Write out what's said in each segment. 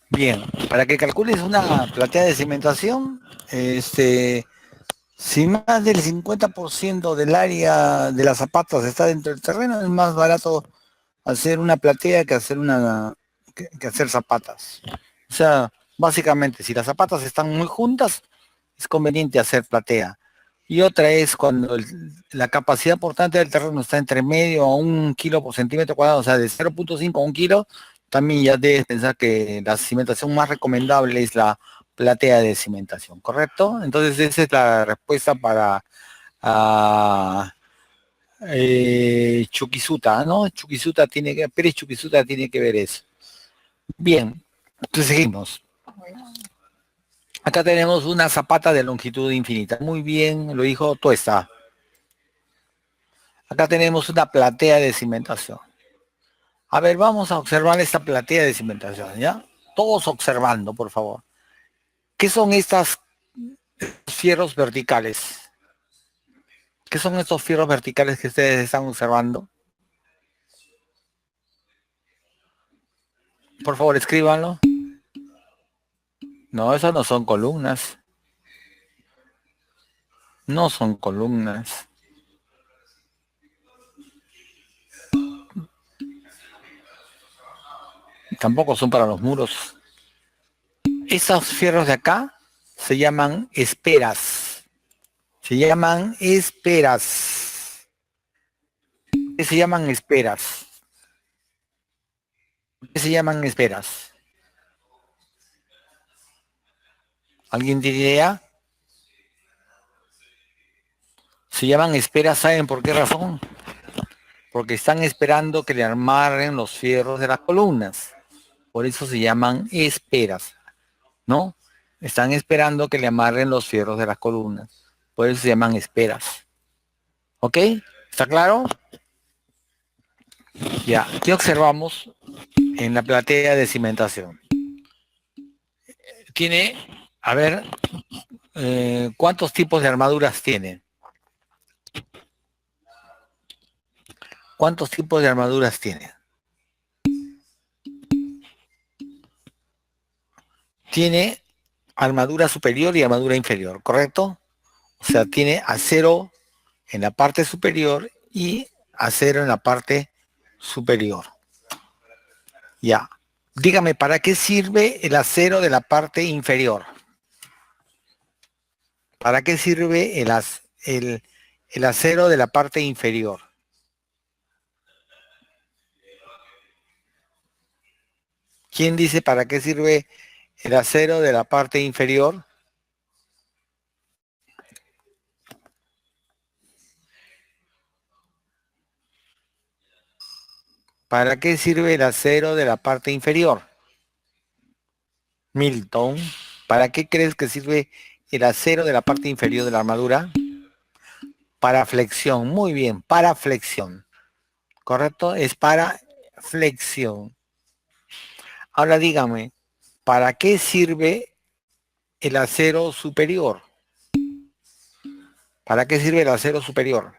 Bien, para que calcules una platea de cimentación, si más del 50% del área de las zapatas está dentro del terreno, es más barato hacer una platea que hacer zapatas. O sea, básicamente, si las zapatas están muy juntas, es conveniente hacer platea. Y otra es cuando la capacidad portante del terreno está entre medio a 1 kilo por centímetro cuadrado, o sea, de 0,5 a 1 kilo, también ya debes pensar que la cimentación más recomendable es la platea de cimentación, ¿correcto? Entonces esa es la respuesta para Chuquisuta, ¿no? Pérez Chuquisuta tiene que ver eso. Bien, entonces seguimos. Acá tenemos una zapata de longitud infinita. Muy bien, lo dijo Tuesta. Acá tenemos una platea de cimentación. A ver, vamos a observar esta platea de cimentación, ¿ya? Todos observando, por favor. ¿Qué son estos fierros verticales? ¿Qué son estos fierros verticales que ustedes están observando? Por favor, escríbanlo. No, esas no son columnas. No son columnas. Tampoco son para los muros. Esos fierros de acá se llaman esperas. Se llaman esperas. ¿Qué se llaman esperas? ¿Qué se llaman esperas? ¿Alguien tiene idea? Se llaman esperas, ¿saben por qué razón? Porque están esperando que le amarren los fierros de las columnas. Por eso se llaman esperas, ¿no? Están esperando que le amarren los fierros de las columnas. Por eso se llaman esperas. ¿Ok? ¿Está claro? Ya, ¿qué observamos en la platea de cimentación? Tiene, a ver, ¿cuántos tipos de armaduras tiene? ¿Cuántos tipos de armaduras tiene? Tiene armadura superior y armadura inferior, ¿correcto? O sea, tiene acero en la parte superior y acero en la parte superior. Ya. Dígame, ¿para qué sirve el acero de la parte inferior? ¿Para qué sirve el acero de la parte inferior? ¿Quién dice para qué sirve el acero de la parte inferior? ¿Para qué sirve el acero de la parte inferior? Milton, ¿para qué crees que sirve el acero de la parte inferior de la armadura? Para flexión, muy bien, para flexión. ¿Correcto? Es para flexión. Ahora dígame, ¿para qué sirve el acero superior? ¿Para qué sirve el acero superior?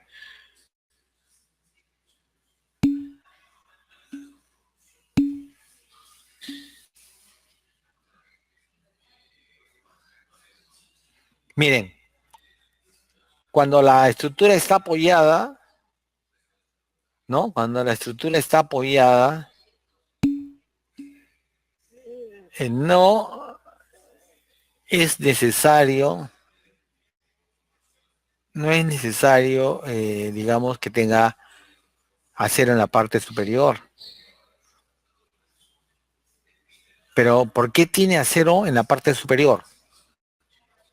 Miren, cuando la estructura está apoyada, ¿no? Cuando la estructura está apoyada, no es necesario, no es necesario, digamos, que tenga acero en la parte superior. Pero, ¿por qué tiene acero en la parte superior?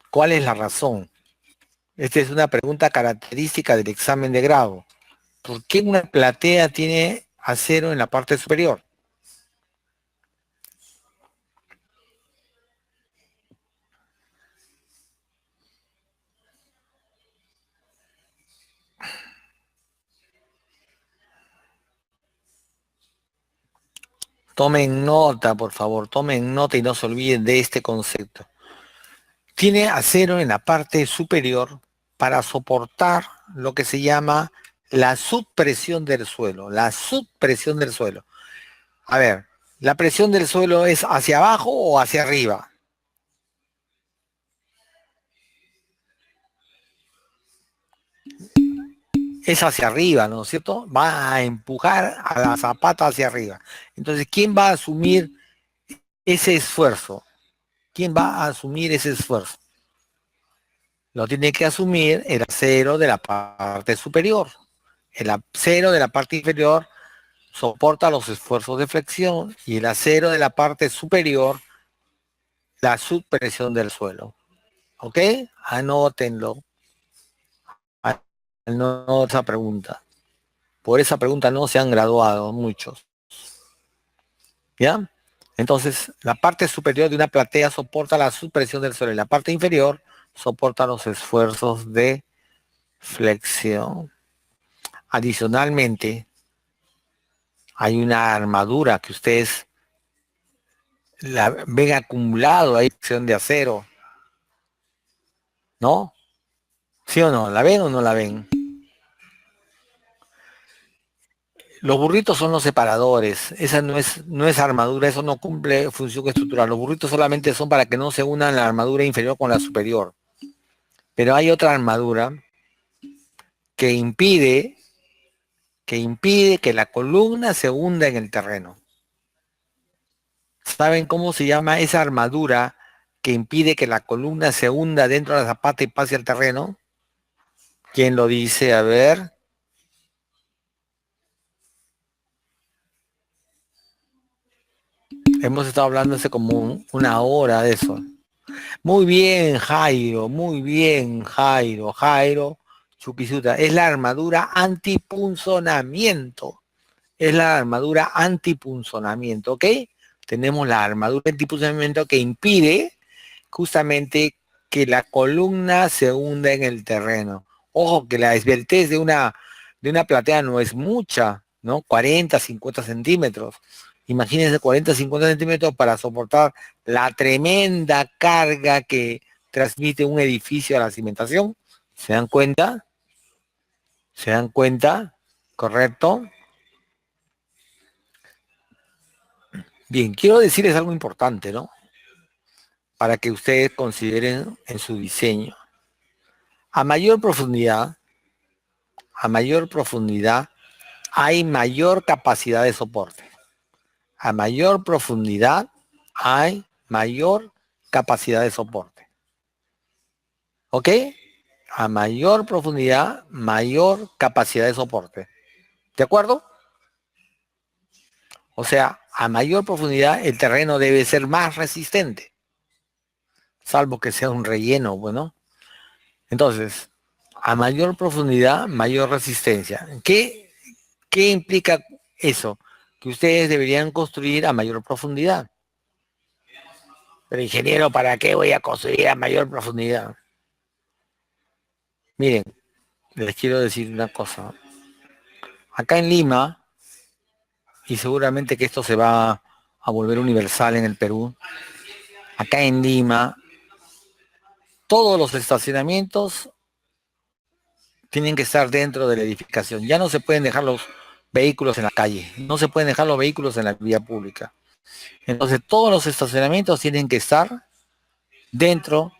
¿Cuál es la razón? Esta es una pregunta característica del examen de grado. ¿Por qué una platea tiene acero en la parte superior? Tomen nota, por favor, tomen nota y no se olviden de este concepto. Tiene acero en la parte superior para soportar lo que se llama la subpresión del suelo. La subpresión del suelo. A ver, ¿La presión del suelo es hacia abajo o hacia arriba? Es hacia arriba, ¿no es cierto? Va a empujar a la zapata hacia arriba. Entonces, ¿quién va a asumir ese esfuerzo? ¿Quién va a asumir ese esfuerzo? Lo tiene que asumir el acero de la parte superior. El acero de la parte inferior soporta los esfuerzos de flexión y el acero de la parte superior la subpresión del suelo. ¿Ok? Anótenlo. No esa pregunta. Por esa pregunta no se han graduado muchos. ¿Ya? Entonces, la parte superior de una platea soporta la subpresión del suelo y la parte inferior soporta los esfuerzos de flexión. Adicionalmente, hay una armadura que ustedes la ven acumulado ahí, sección de acero, ¿no? ¿Sí o no? ¿La ven o no la ven? Los burritos son los separadores, esa no es armadura, eso no cumple función estructural. Los burritos solamente son para que no se unan la armadura inferior con la superior. Pero hay otra armadura que impide que la columna se hunda en el terreno. ¿Saben cómo se llama esa armadura que impide que la columna se hunda dentro de la zapata y pase al terreno? ¿Quién lo dice? A ver. Hemos estado hablando hace como una hora de eso. Muy bien, Jairo, muy bien, Jairo, Chukisuta. Es la armadura antipunzonamiento. Es la armadura antipunzonamiento, ¿ok? Tenemos la armadura antipunzonamiento que impide justamente que la columna se hunda en el terreno. Ojo que la esbeltez de una platea no es mucha, ¿no? 40, 50 centímetros. Imagínense 40, 50 centímetros para soportar la tremenda carga que transmite un edificio a la cimentación. ¿Se dan cuenta? ¿Se dan cuenta? ¿Correcto? Bien, quiero decirles algo importante, ¿no? Para que ustedes consideren en su diseño. A mayor profundidad, hay mayor capacidad de soporte. A mayor profundidad hay mayor capacidad de soporte. ¿Ok? A mayor profundidad, mayor capacidad de soporte. ¿De acuerdo? O sea, a mayor profundidad el terreno debe ser más resistente. Salvo que sea un relleno, bueno. Entonces, a mayor profundidad, mayor resistencia. ¿Qué implica eso? Que ustedes deberían construir a mayor profundidad. Pero ingeniero, ¿para qué voy a construir a mayor profundidad? Miren, les quiero decir una cosa. Acá en Lima, y seguramente que esto se va a volver universal en el Perú, acá en Lima, todos los estacionamientos tienen que estar dentro de la edificación. Ya no se pueden dejar los vehículos en la calle, no se pueden dejar los vehículos en la vía pública. Entonces todos los estacionamientos tienen que estar dentro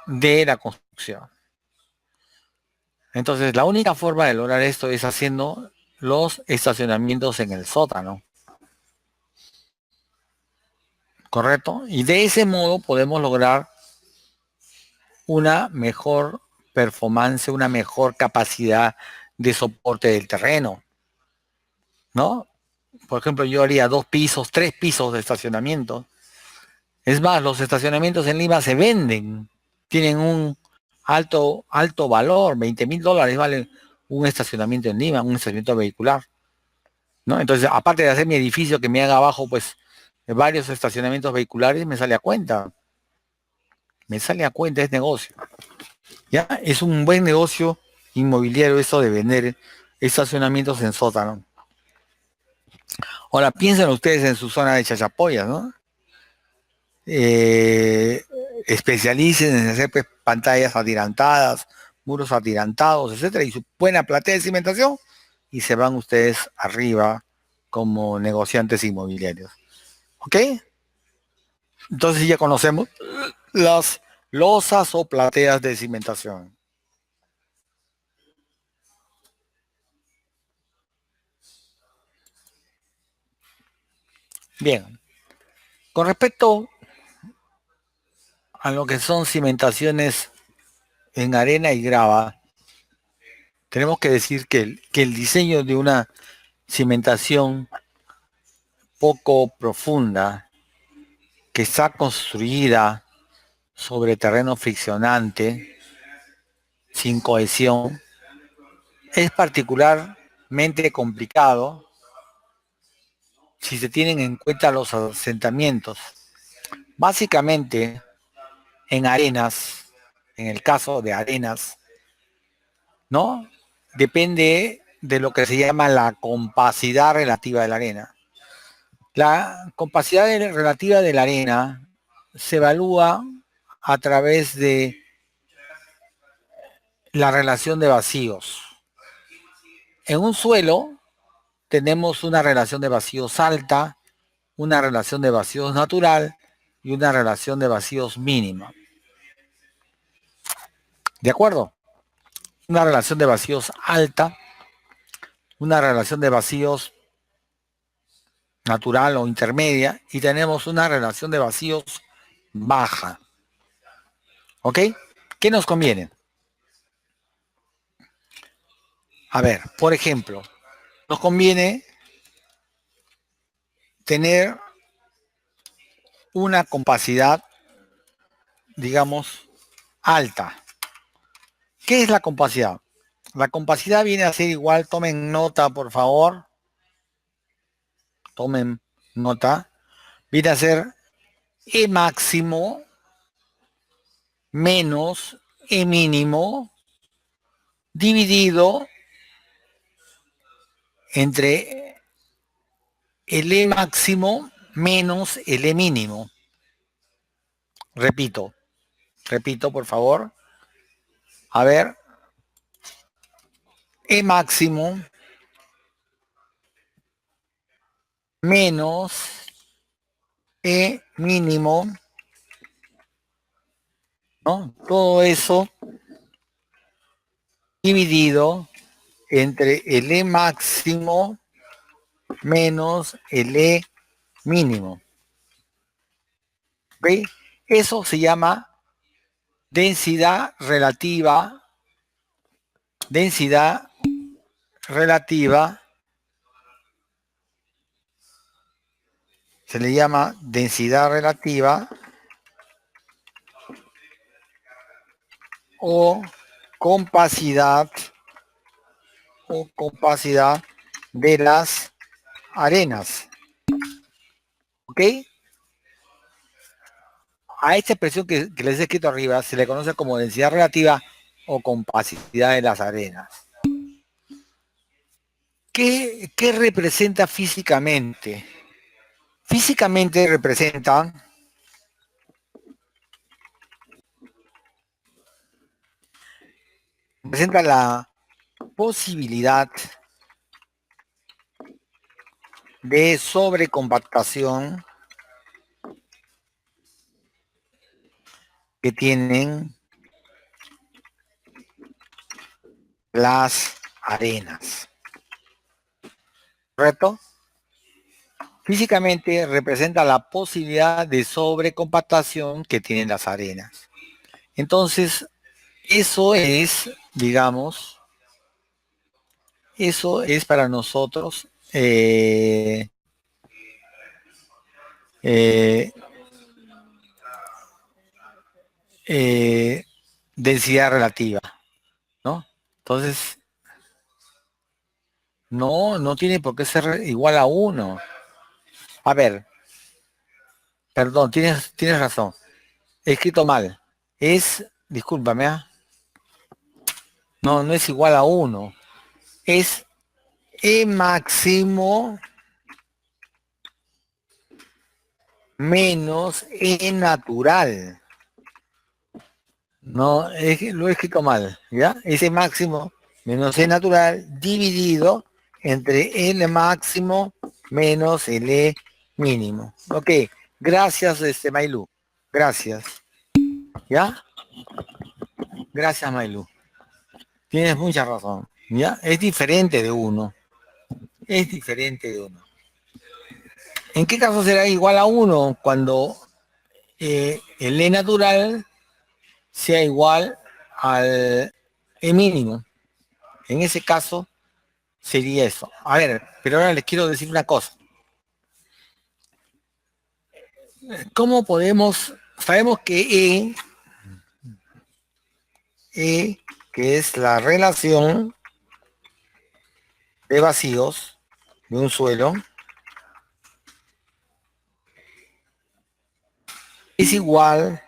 de la construcción. Entonces la única forma de lograr esto es haciendo los estacionamientos en el sótano. ¿Correcto? Y de ese modo podemos lograr una mejor performance, una mejor capacidad de soporte del terreno, ¿no? Por ejemplo, yo haría 2 pisos, 3 pisos de estacionamiento. Es más, los estacionamientos en Lima se venden, tienen un alto valor, $20,000 vale un estacionamiento en Lima, un estacionamiento vehicular, ¿no? Entonces, aparte de hacer mi edificio que me haga abajo, pues, varios estacionamientos vehiculares, me sale a cuenta. Es negocio. ¿Ya? Es un buen negocio inmobiliario eso de vender estacionamientos en sótano. Ahora, piensen ustedes en su zona de Chachapoyas, ¿no? Especialicen en hacer pues, pantallas atirantadas, muros atirantados, etcétera, y su buena platea de cimentación, y se van ustedes arriba como negociantes inmobiliarios. ¿Ok? Entonces ya conocemos las losas o plateas de cimentación. Bien, con respecto a lo que son cimentaciones en arena y grava, tenemos que decir que el diseño de una cimentación poco profunda, que está construida sobre terreno friccionante, sin cohesión, es particularmente complicado si se tienen en cuenta los asentamientos. Básicamente, en arenas, en el caso de arenas, ¿no? Depende de lo que se llama la compacidad relativa de la arena. La compacidad relativa de la arena se evalúa a través de la relación de vacíos. En un suelo tenemos una relación de vacíos alta, una relación de vacíos natural y una relación de vacíos mínima. ¿De acuerdo? Una relación de vacíos alta, una relación de vacíos natural o intermedia y tenemos una relación de vacíos baja. ¿Ok? ¿Qué nos conviene? A ver, por ejemplo, nos conviene tener una compacidad, digamos, alta. ¿Qué es la compacidad? La compacidad viene a ser igual, tomen nota, por favor, tomen nota, viene a ser E máximo menos E mínimo dividido entre el E máximo menos el E mínimo. Repito, por favor. A ver, E máximo menos E mínimo, ¿no? Todo eso dividido entre el E máximo menos el E mínimo. ¿Ok? Eso se llama densidad relativa, densidad relativa, se le llama densidad relativa o compacidad de las arenas. ¿Ok? A esta expresión que les he escrito arriba se le conoce como densidad relativa o compacidad de las arenas. ¿Qué representa físicamente? Físicamente representa la posibilidad de sobrecompactación que tienen las arenas. ¿Correcto? Físicamente representa la posibilidad de sobrecompactación que tienen las arenas. Entonces, eso es, digamos, eso es para nosotros eh, densidad relativa, ¿no? Entonces, no tiene por qué ser igual a 1. A ver, perdón, tienes razón. He escrito mal. Discúlpame, no es igual a 1. Es E máximo menos E natural. No, lo he escrito mal, ¿ya? Ese máximo menos E natural dividido entre L máximo menos el E mínimo. Ok, gracias, Mailú. Gracias. ¿Ya? Gracias, Mailú. Tienes mucha razón. ¿Ya? Es diferente de uno. Es diferente de uno. ¿En qué caso será igual a uno? Cuando el E natural sea igual al E mínimo. En ese caso sería eso. A ver, pero ahora les quiero decir una cosa. ¿Cómo podemos? Sabemos que E, que es la relación de vacíos de un suelo, es igual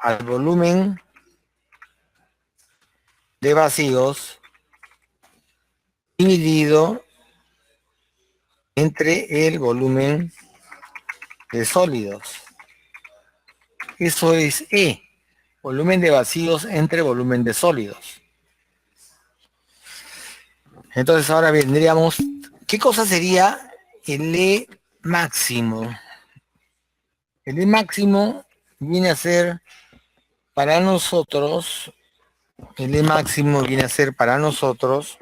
al volumen de vacíos dividido entre el volumen de sólidos. Eso es E, volumen de vacíos entre volumen de sólidos. Entonces ahora vendríamos, ¿qué cosa sería el E máximo? El E máximo viene a ser para nosotros, el E máximo viene a ser para nosotros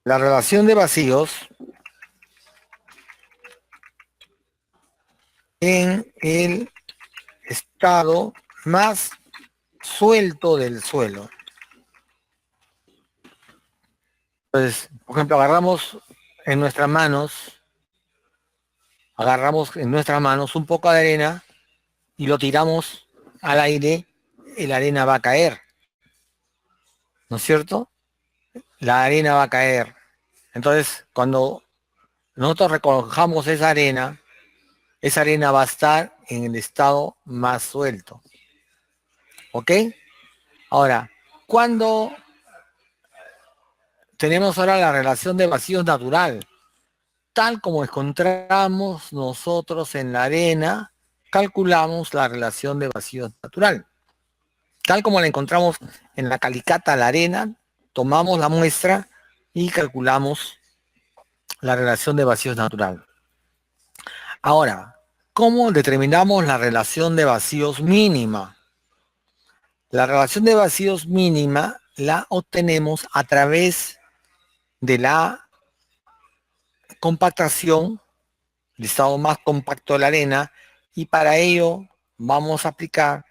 la relación de vacíos en el estado más suelto del suelo. Entonces, por ejemplo, agarramos en nuestras manos un poco de arena y lo tiramos al aire y la arena va a caer, ¿no es cierto? La arena va a caer. Entonces, cuando nosotros recojamos esa arena va a estar en el estado más suelto. ¿Ok? Ahora, cuando tenemos ahora la relación de vacíos natural, tal como encontramos nosotros en la arena, calculamos la relación de vacíos natural. Tal como la encontramos en la calicata, la arena, tomamos la muestra y calculamos la relación de vacíos natural. Ahora, ¿cómo determinamos la relación de vacíos mínima? La relación de vacíos mínima la obtenemos a través de la compactación, el estado más compacto de la arena, y para ello vamos a aplicar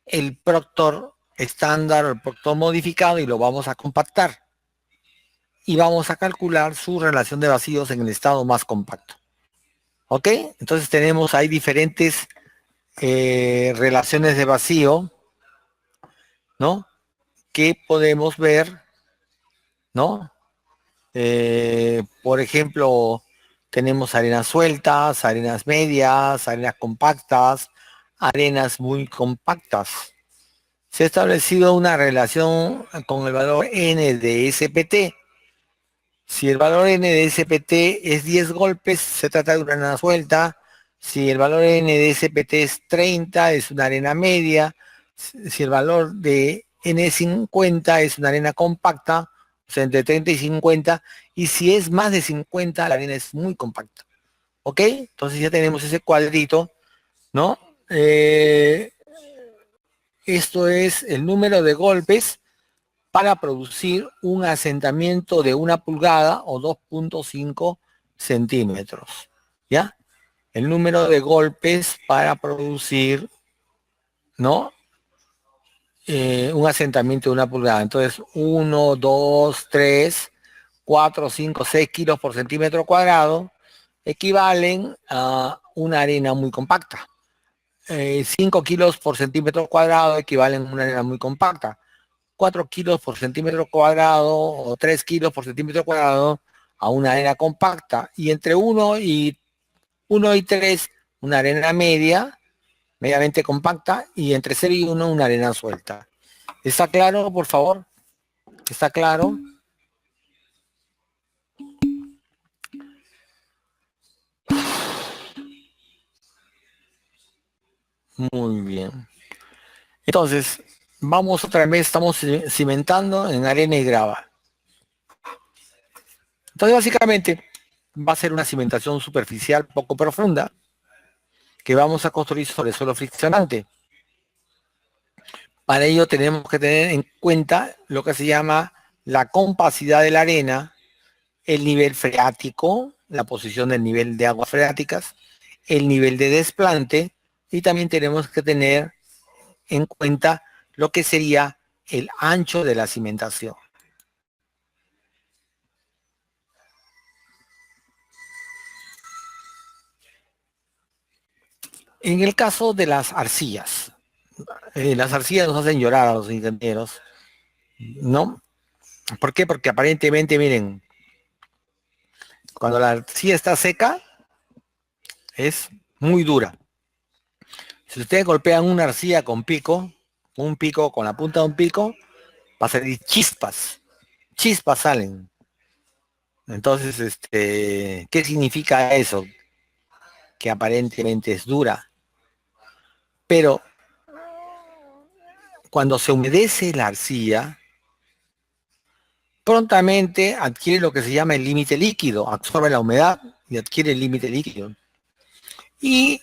el proctor estándar o el proctor modificado y lo vamos a compactar. Y vamos a calcular su relación de vacíos en el estado más compacto. ¿Ok? Entonces tenemos ahí diferentes relaciones de vacío, ¿no? Que podemos ver, ¿no? Por ejemplo, tenemos arenas sueltas, arenas medias, arenas compactas, arenas muy compactas. Se ha establecido una relación con el valor n de SPT. Si el valor n de SPT es 10 golpes, se trata de una arena suelta. Si el valor n de SPT es 30, es una arena media. Si el valor de n50 es una arena compacta, o sea, entre 30 y 50. Y si es más de 50, la arena es muy compacta. ¿Ok? Entonces ya tenemos ese cuadrito, ¿no? Esto es el número de golpes para producir un asentamiento de 1 pulgada o 2.5 centímetros. ¿Ya? El número de golpes para producir, ¿no? Un asentamiento de 1 pulgada. Entonces, 1, 2, 3, 4, 5, 6 kilos por centímetro cuadrado equivalen a una arena muy compacta. 5 kilos por centímetro cuadrado equivalen a una arena muy compacta. 4 kilos por centímetro cuadrado o 3 kilos por centímetro cuadrado a una arena compacta. Y entre 1 y 3, una arena media, mediamente compacta, y entre 0 y 1, una arena suelta. ¿Está claro, por favor? ¿Está claro? Muy bien. Entonces, vamos otra vez, estamos cimentando en arena y grava. Entonces, básicamente, va a ser una cimentación superficial poco profunda que vamos a construir sobre suelo friccionante. Para ello tenemos que tener en cuenta lo que se llama la compacidad de la arena, el nivel freático, la posición del nivel de aguas freáticas, el nivel de desplante, y también tenemos que tener en cuenta lo que sería el ancho de la cimentación. En el caso de las arcillas nos hacen llorar a los ingenieros, ¿no? ¿Por qué? Porque aparentemente, miren, cuando la arcilla está seca, es muy dura. Si ustedes golpean una arcilla con pico, un pico, con la punta de un pico, va a salir chispas. Chispas salen. Entonces, ¿qué significa eso? Que aparentemente es dura. Pero cuando se humedece la arcilla, prontamente adquiere lo que se llama el límite líquido, absorbe la humedad y adquiere el límite líquido. Y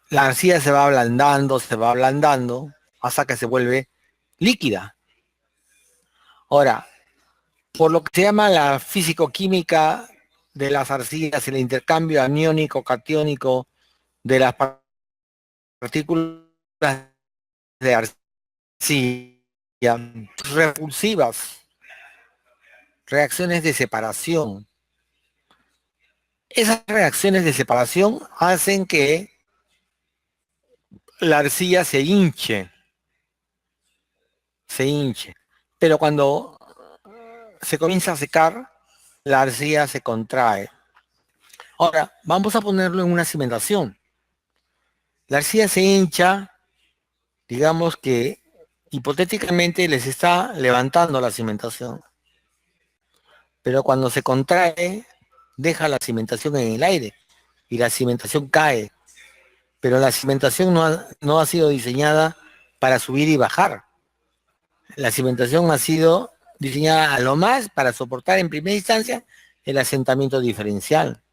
la arcilla se va ablandando, hasta que se vuelve líquida. Ahora, por lo que se llama la físico-química de las arcillas, el intercambio aniónico-catiónico de las partículas de arcilla, repulsivas, reacciones de separación. Esas reacciones de separación hacen que la arcilla se hinche. Pero cuando se comienza a secar, la arcilla se contrae. Ahora, vamos a ponerlo en una cimentación. La arcilla se hincha, digamos que hipotéticamente les está levantando la cimentación. Pero cuando se contrae, deja la cimentación en el aire y la cimentación cae. Pero la cimentación no ha sido diseñada para subir y bajar. La cimentación ha sido diseñada a lo más para soportar en primera instancia el asentamiento diferencial.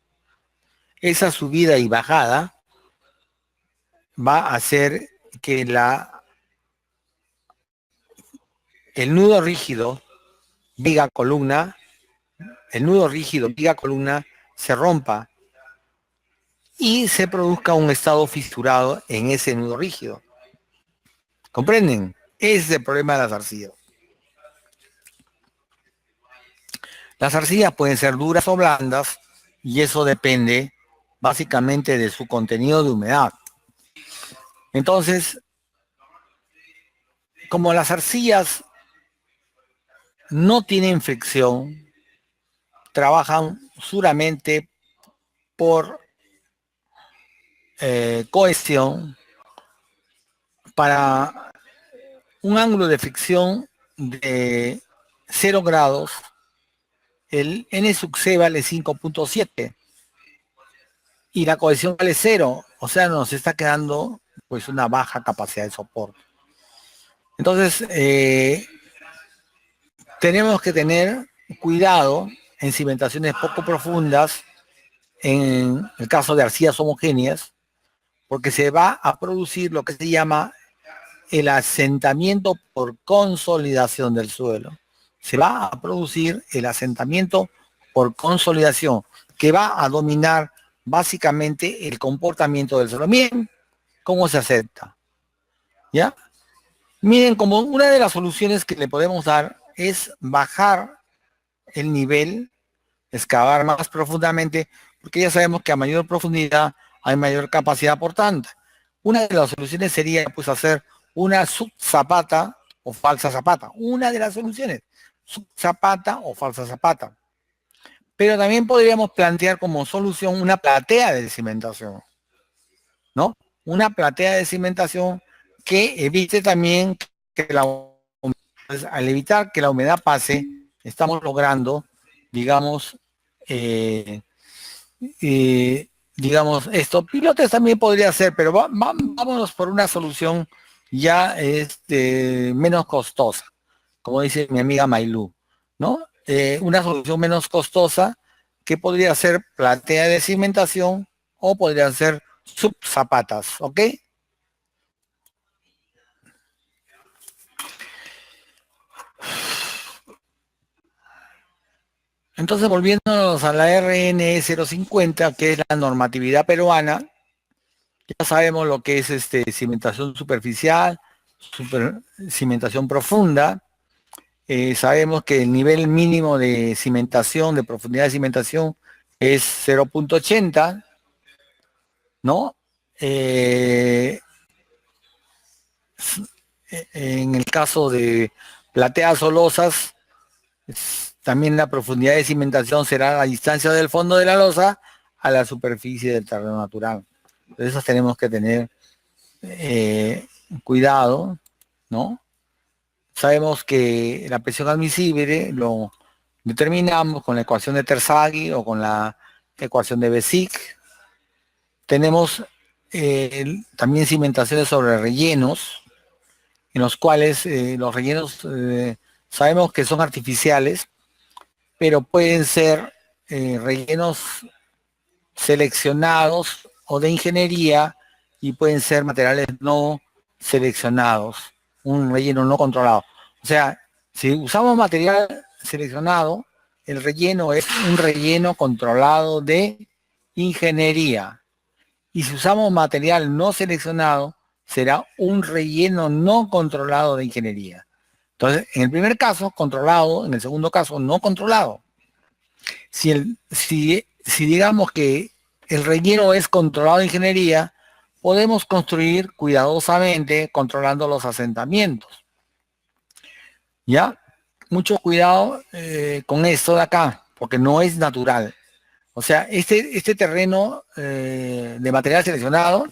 Esa subida y bajada va a hacer que el nudo rígido viga columna se rompa y se produzca un estado fisurado en ese nudo rígido. ¿Comprenden? Ese es el problema de las arcillas. Las arcillas pueden ser duras o blandas y eso depende básicamente de su contenido de humedad. Entonces, como las arcillas no tienen fricción, trabajan solamente por cohesión. Para un ángulo de fricción de 0 grados, el N sub C vale 5.7 y la cohesión vale 0, o sea, nos está quedando pues una baja capacidad de soporte. Entonces, tenemos que tener cuidado en cimentaciones poco profundas, en el caso de arcillas homogéneas, porque se va a producir lo que se llama el asentamiento por consolidación del suelo. Se va a producir el asentamiento por consolidación, que va a dominar básicamente el comportamiento del suelo. Miren cómo se acepta. ¿Ya? Miren, como una de las soluciones que le podemos dar es bajar el nivel, excavar más profundamente, porque ya sabemos que a mayor profundidad hay mayor capacidad portante. Una de las soluciones sería pues hacer una subzapata o falsa zapata. Una de las soluciones, subzapata o falsa zapata. Pero también podríamos plantear como solución una platea de cimentación, ¿no? Una platea de cimentación que evite también que al evitar que la humedad pase, estamos logrando, digamos, digamos esto. Pilotes también podría ser, pero vámonos por una solución ya menos costosa, como dice mi amiga Mailú, ¿no? una solución menos costosa que podría ser platea de cimentación o podría ser subzapatas, ¿ok? Entonces, volviéndonos a la RN 050, que es la normatividad peruana, ya sabemos lo que es cimentación superficial, cimentación profunda. Sabemos que el nivel mínimo de cimentación, de profundidad de cimentación, es 0,80, ¿no? En el caso de plateas o losas, también la profundidad de cimentación será la distancia del fondo de la losa a la superficie del terreno natural. Entonces tenemos que tener cuidado, ¿no? Sabemos que la presión admisible lo determinamos con la ecuación de Terzaghi o con la ecuación de Bessick. Tenemos también cimentaciones sobre rellenos, en los cuales los rellenos sabemos que son artificiales, pero pueden ser rellenos seleccionados o de ingeniería y pueden ser materiales no seleccionados, un relleno no controlado. O sea, si usamos material seleccionado, el relleno es un relleno controlado de ingeniería. Y si usamos material no seleccionado, será un relleno no controlado de ingeniería. Entonces, en el primer caso, controlado, en el segundo caso, no controlado. Si digamos que el relleno es controlado de ingeniería, podemos construir cuidadosamente controlando los asentamientos. ¿Ya? Mucho cuidado con esto de acá, porque no es natural. O sea, este terreno de material seleccionado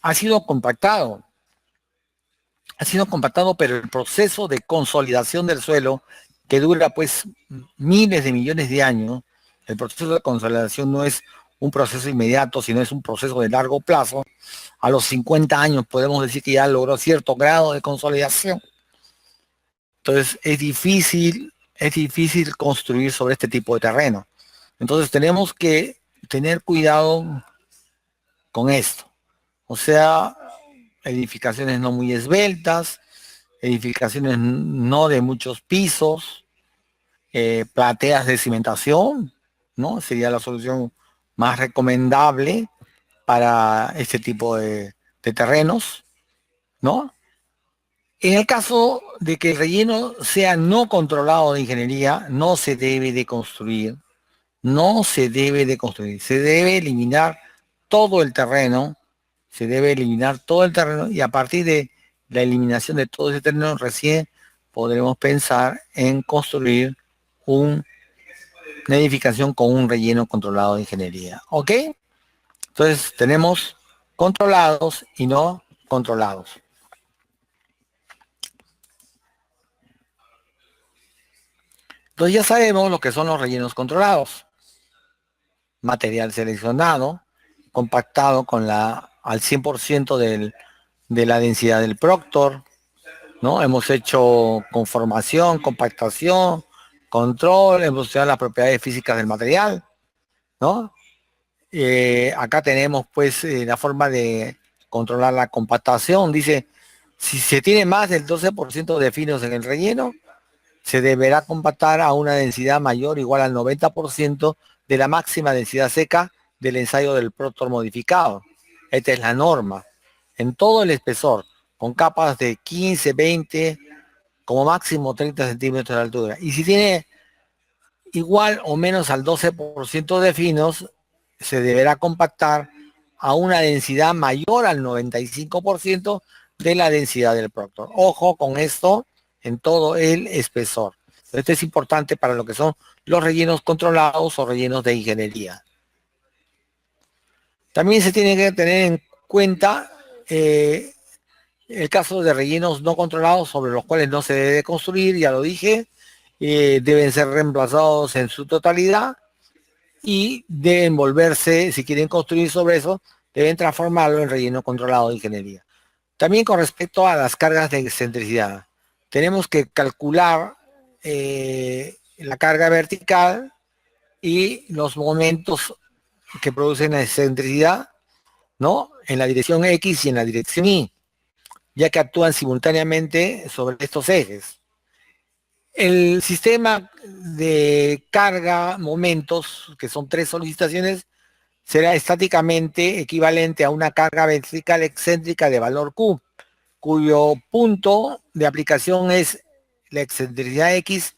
ha sido compactado. Ha sido compactado, pero el proceso de consolidación del suelo, que dura pues miles de millones de años, el proceso de consolidación no es un proceso inmediato, sino es un proceso de largo plazo. A los 50 años podemos decir que ya logró cierto grado de consolidación. Entonces es difícil construir sobre este tipo de terreno. Entonces tenemos que tener cuidado con esto. O sea, edificaciones no muy esbeltas, edificaciones no de muchos pisos, plateas de cimentación, ¿no? Sería la solución más recomendable para este tipo de terrenos, ¿no? En el caso de que el relleno sea no controlado de ingeniería, no se debe de construir, no se debe de construir, se debe eliminar todo el terreno, se debe eliminar todo el terreno y a partir de la eliminación de todo ese terreno recién podremos pensar en construir una edificación con un relleno controlado de ingeniería. ¿Ok? Entonces tenemos controlados y no controlados. Entonces ya sabemos lo que son los rellenos controlados. Material seleccionado, compactado al 100% de la densidad del Proctor, ¿no? Hemos hecho conformación, compactación, control, hemos estudiado las propiedades físicas del material, ¿no? Acá tenemos pues la forma de controlar la compactación. Dice, si se tiene más del 12% de finos en el relleno, se deberá compactar a una densidad mayor o igual al 90% de la máxima densidad seca del ensayo del Proctor modificado. Esta es la norma. En todo el espesor, con capas de 15, 20, como máximo 30 centímetros de altura. Y si tiene igual o menos al 12% de finos, se deberá compactar a una densidad mayor al 95% de la densidad del Proctor. Ojo con esto en todo el espesor. Esto es importante para lo que son los rellenos controlados o rellenos de ingeniería. También se tiene que tener en cuenta el caso de rellenos no controlados sobre los cuales no se debe construir, ya lo dije, deben ser reemplazados en su totalidad y deben volverse, si quieren construir sobre eso, deben transformarlo en relleno controlado de ingeniería. También con respecto a las cargas de excentricidad, tenemos que calcular la carga vertical y los momentos que producen la excentricidad, ¿no? En la dirección X y en la dirección Y, ya que actúan simultáneamente sobre estos ejes. El sistema de carga momentos, que son 3 solicitaciones, será estáticamente equivalente a una carga vertical excéntrica de valor Q, cuyo punto de aplicación es la excentricidad X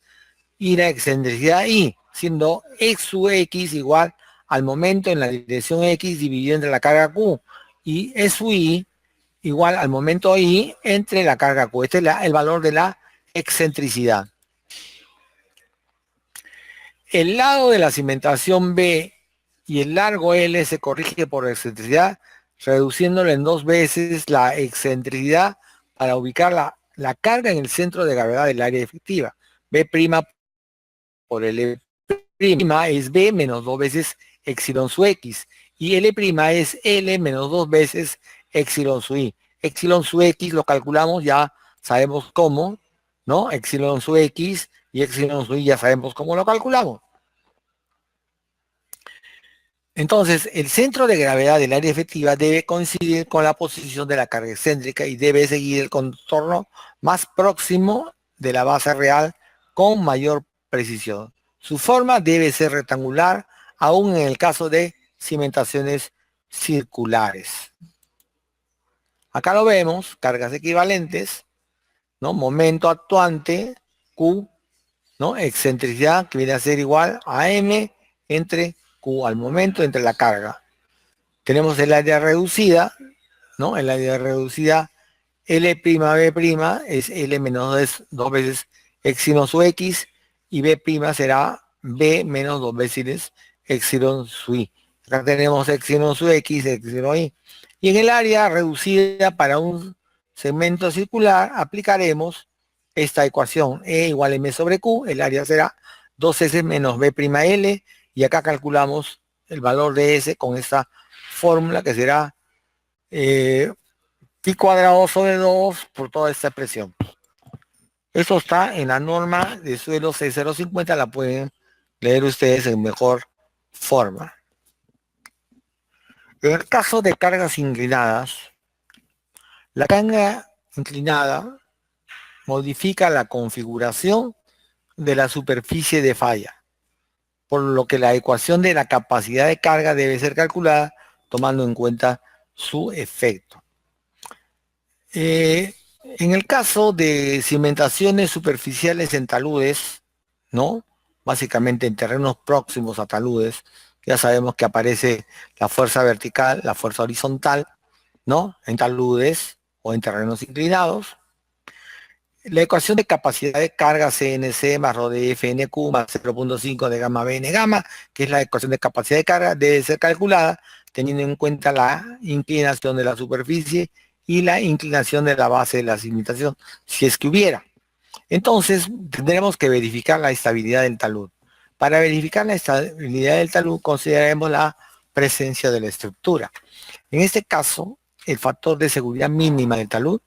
y la excentricidad Y, siendo X sub X igual al momento en la dirección X dividido entre la carga Q y E sub Y igual al momento Y entre la carga Q. Este es el valor de la excentricidad. El lado de la cimentación B y el largo L se corrige por excentricidad, reduciéndolo en 2 veces la excentricidad para ubicar la carga en el centro de gravedad del área efectiva. B' por L' es B menos 2 veces epsilon su X y L' es L menos 2 veces epsilon su Y. Epsilon su X lo calculamos, ya sabemos cómo, ¿no? Epsilon su X y epsilon su Y ya sabemos cómo lo calculamos. Entonces, el centro de gravedad del área efectiva debe coincidir con la posición de la carga excéntrica y debe seguir el contorno más próximo de la base real con mayor precisión. Su forma debe ser rectangular, aún en el caso de cimentaciones circulares. Acá lo vemos, cargas equivalentes, ¿no? Momento actuante, Q, ¿no? Excentricidad, que viene a ser igual a M entre Q al momento entre la carga. Tenemos el área reducida, ¿no? El área reducida L'B' es L menos 2 veces epsilon su X y B' será B menos 2 veces epsilon su Y. Acá tenemos epsilon su X, epsilon Y. Y en el área reducida para un segmento circular aplicaremos esta ecuación E igual a M sobre Q, el área será 2S menos B'L y acá calculamos el valor de S con esta fórmula que será pi cuadrado sobre 2 por toda esta expresión. Eso está en la norma de suelo 6050, la pueden leer ustedes en mejor forma. En el caso de cargas inclinadas, la carga inclinada modifica la configuración de la superficie de falla, por lo que la ecuación de la capacidad de carga debe ser calculada tomando en cuenta su efecto. En el caso de cimentaciones superficiales en taludes, ¿no? Básicamente en terrenos próximos a taludes, ya sabemos que aparece la fuerza vertical, la fuerza horizontal, ¿no? En taludes o en terrenos inclinados. La ecuación de capacidad de carga CNC más ρ de FNQ más 0.5 de gamma B N gamma, que es la ecuación de capacidad de carga, debe ser calculada teniendo en cuenta la inclinación de la superficie y la inclinación de la base de la cimentación, si es que hubiera. Entonces, tendremos que verificar la estabilidad del talud. Para verificar la estabilidad del talud, consideraremos la presencia de la estructura. En este caso, el factor de seguridad mínima del talud,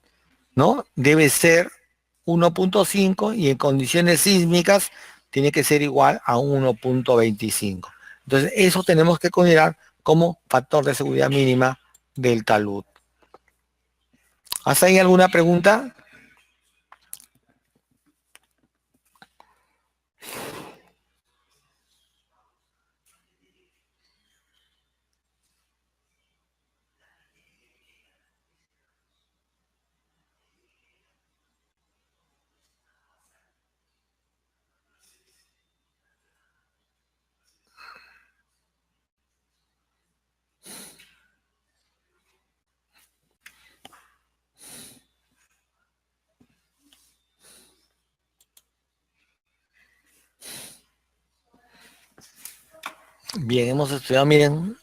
¿no? Debe ser 1.5 y en condiciones sísmicas tiene que ser igual a 1.25. Entonces, eso tenemos que considerar como factor de seguridad mínima del talud. ¿Hasta ahí alguna pregunta? Bien, hemos estudiado, miren,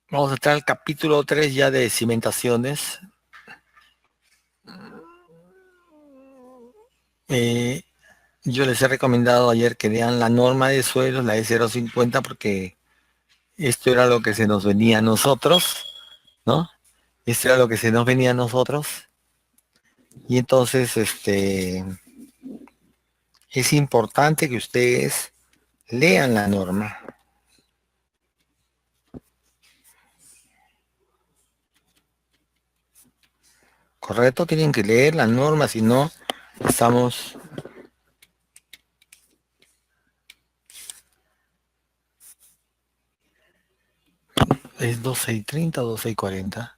vamos a entrar al capítulo 3 ya de cimentaciones. Yo les he recomendado ayer que lean la norma de suelos, la E050, porque esto era lo que se nos venía a nosotros, ¿no? Esto era lo que se nos venía a nosotros. Y entonces, Es importante que ustedes lean la norma. ¿Correcto? Tienen que leer la norma, si no, estamos... ¿Es 12:30 o 12:40?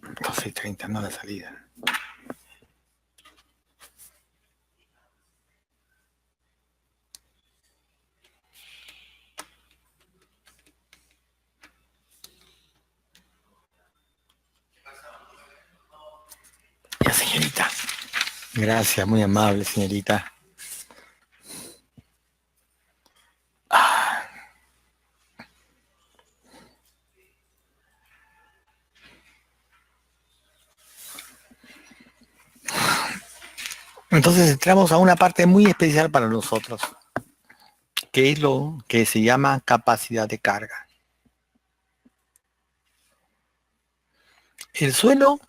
12:30, no la salida. Ya, señorita. Gracias, muy amable, señorita. Entonces entramos a una parte muy especial para nosotros, que es lo que se llama capacidad de carga. El suelo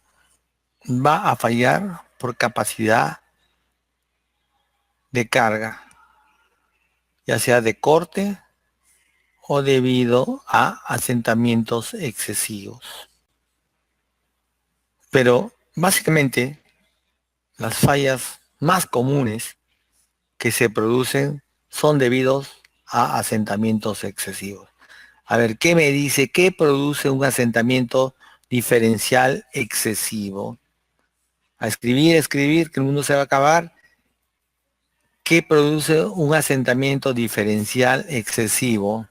va a fallar por capacidad de carga, ya sea de corte o debido a asentamientos excesivos. Pero básicamente las fallas más comunes que se producen son debidos a asentamientos excesivos. A ver, ¿qué me dice? ¿Qué produce un asentamiento diferencial excesivo? A escribir, que el mundo se va a acabar. ¿Qué produce un asentamiento diferencial excesivo?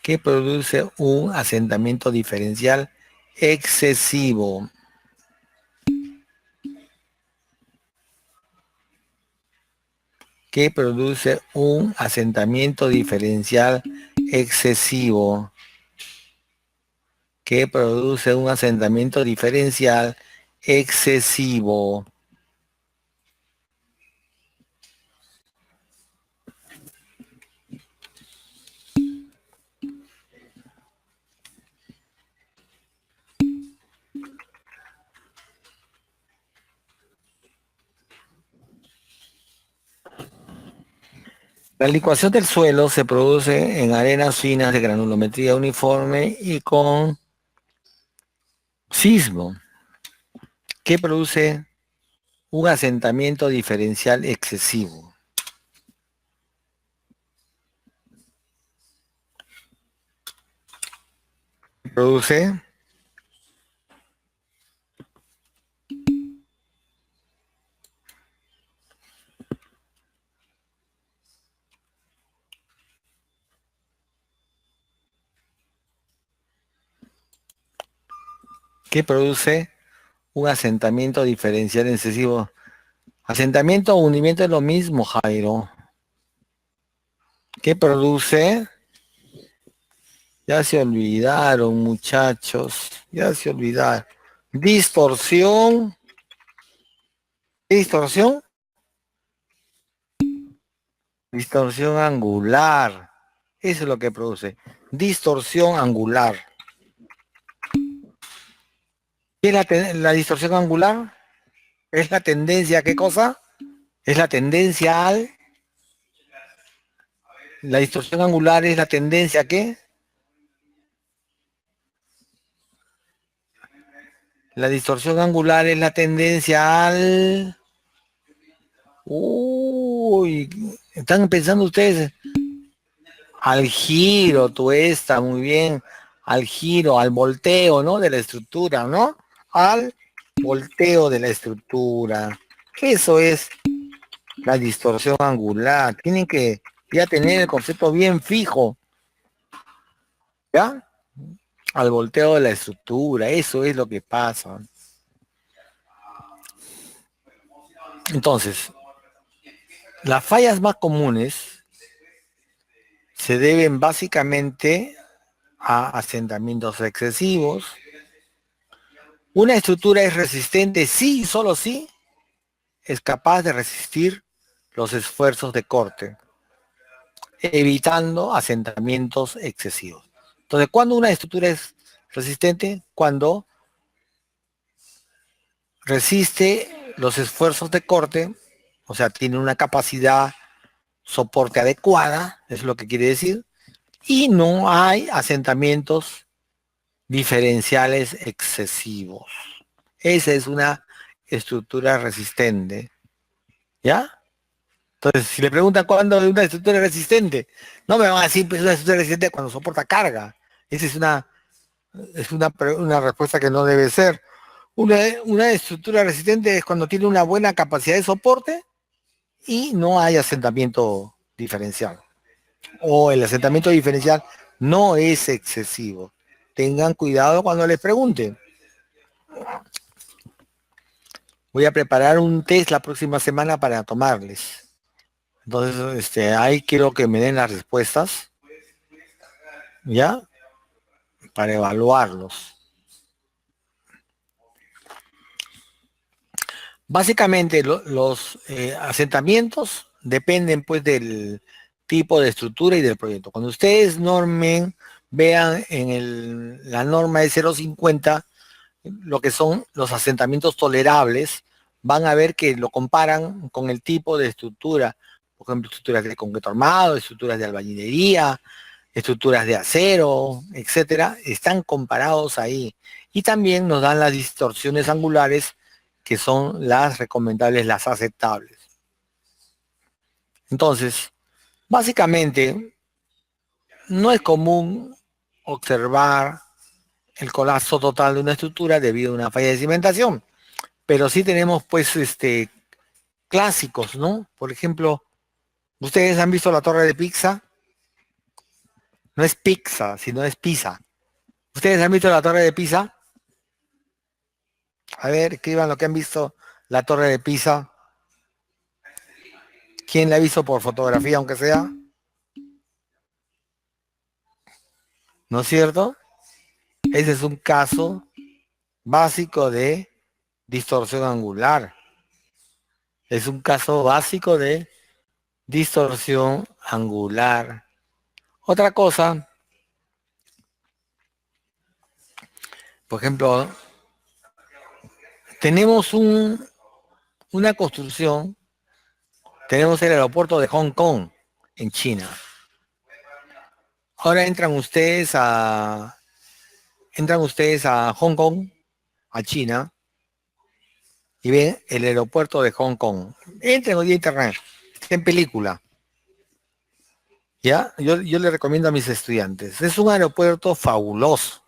¿Qué produce un asentamiento diferencial excesivo? ¿Qué produce un asentamiento diferencial excesivo? ¿Qué produce un asentamiento diferencial excesivo? La licuación del suelo se produce en arenas finas de granulometría uniforme y con sismo. ¿Qué produce un asentamiento diferencial excesivo? Produce ¿Qué produce un asentamiento diferencial excesivo? Asentamiento o hundimiento es lo mismo, Jairo. ¿Qué produce? Ya se olvidaron, muchachos. Ya se olvidaron. Distorsión. ¿Qué distorsión? Distorsión angular. Eso es lo que produce. Distorsión angular. ¿Qué es la distorsión angular? ¿Es la tendencia a qué cosa? Es la tendencia al... La distorsión angular es la tendencia a qué? La distorsión angular es la tendencia al... Uy, están pensando ustedes al giro, tú está muy bien, al giro, al volteo, ¿no? De la estructura, ¿no? Al volteo de la estructura. Eso es la distorsión angular. Tienen que ya tener el concepto bien fijo, ¿ya? Al volteo de la estructura, eso es lo que pasa. Entonces, las fallas más comunes se deben básicamente a asentamientos excesivos. Una estructura es resistente si y solo si es capaz de resistir los esfuerzos de corte, evitando asentamientos excesivos. Entonces, cuando una estructura es resistente cuando resiste los esfuerzos de corte, o sea, tiene una capacidad soporte adecuada, es lo que quiere decir, y no hay asentamientos diferenciales excesivos. Esa es una estructura resistente, ¿ya? Entonces, si le preguntan cuándo es una estructura resistente, no me van a decir que es una estructura resistente cuando soporta carga. Esa es una respuesta que no debe ser. Una estructura resistente es cuando tiene una buena capacidad de soporte y no hay asentamiento diferencial. O el asentamiento diferencial no es excesivo. Tengan cuidado cuando les pregunten. Voy a preparar un test la próxima semana para tomarles. Entonces, ahí quiero que me den las respuestas, ¿ya? Para evaluarlos. Básicamente, los asentamientos dependen, pues, del tipo de estructura y del proyecto. Cuando ustedes normen, vean en la norma de 0,50 lo que son los asentamientos tolerables, van a ver que lo comparan con el tipo de estructura, por ejemplo, estructuras de concreto armado, estructuras de albañilería, estructuras de acero, etcétera, están comparados ahí. Y también nos dan las distorsiones angulares, que son las recomendables, las aceptables. Entonces, básicamente, no es común observar el colapso total de una estructura debido a una falla de cimentación, pero sí tenemos, pues, clásicos, ¿no? Por ejemplo, ustedes han visto la torre de Pisa, no es pizza, sino es Pisa. ¿Ustedes han visto la torre de Pisa? A ver, escriban lo que han visto la torre de Pisa. ¿Quién la ha visto por fotografía, aunque sea? ¿No es cierto? Ese es un caso básico de distorsión angular. Es un caso básico de distorsión angular. Otra cosa, por ejemplo, tenemos una construcción, tenemos el aeropuerto de Hong Kong en China. Ahora entran ustedes a Hong Kong, a China, y ven el aeropuerto de Hong Kong. Entren hoy a internet, está en película. ¿Ya? Yo le recomiendo a mis estudiantes. Es un aeropuerto fabuloso,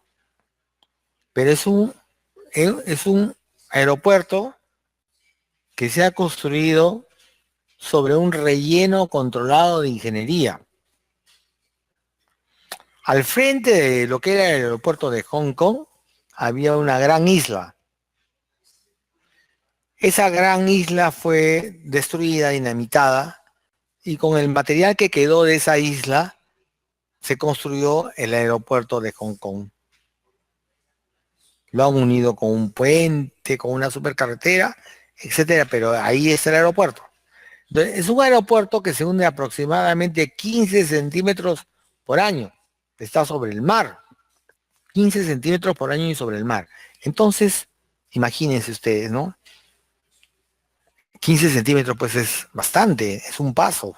pero es un aeropuerto que se ha construido sobre un relleno controlado de ingeniería. Al frente de lo que era el aeropuerto de Hong Kong había una gran isla. Esa gran isla fue destruida, dinamitada, y con el material que quedó de esa isla se construyó el aeropuerto de Hong Kong. Lo han unido con un puente, con una supercarretera, etcétera, pero ahí está el aeropuerto. Entonces, es un aeropuerto que se hunde aproximadamente 15 centímetros por año. Está sobre el mar. 15 centímetros por año y sobre el mar. Entonces, imagínense ustedes, ¿no? 15 centímetros pues es bastante, es un paso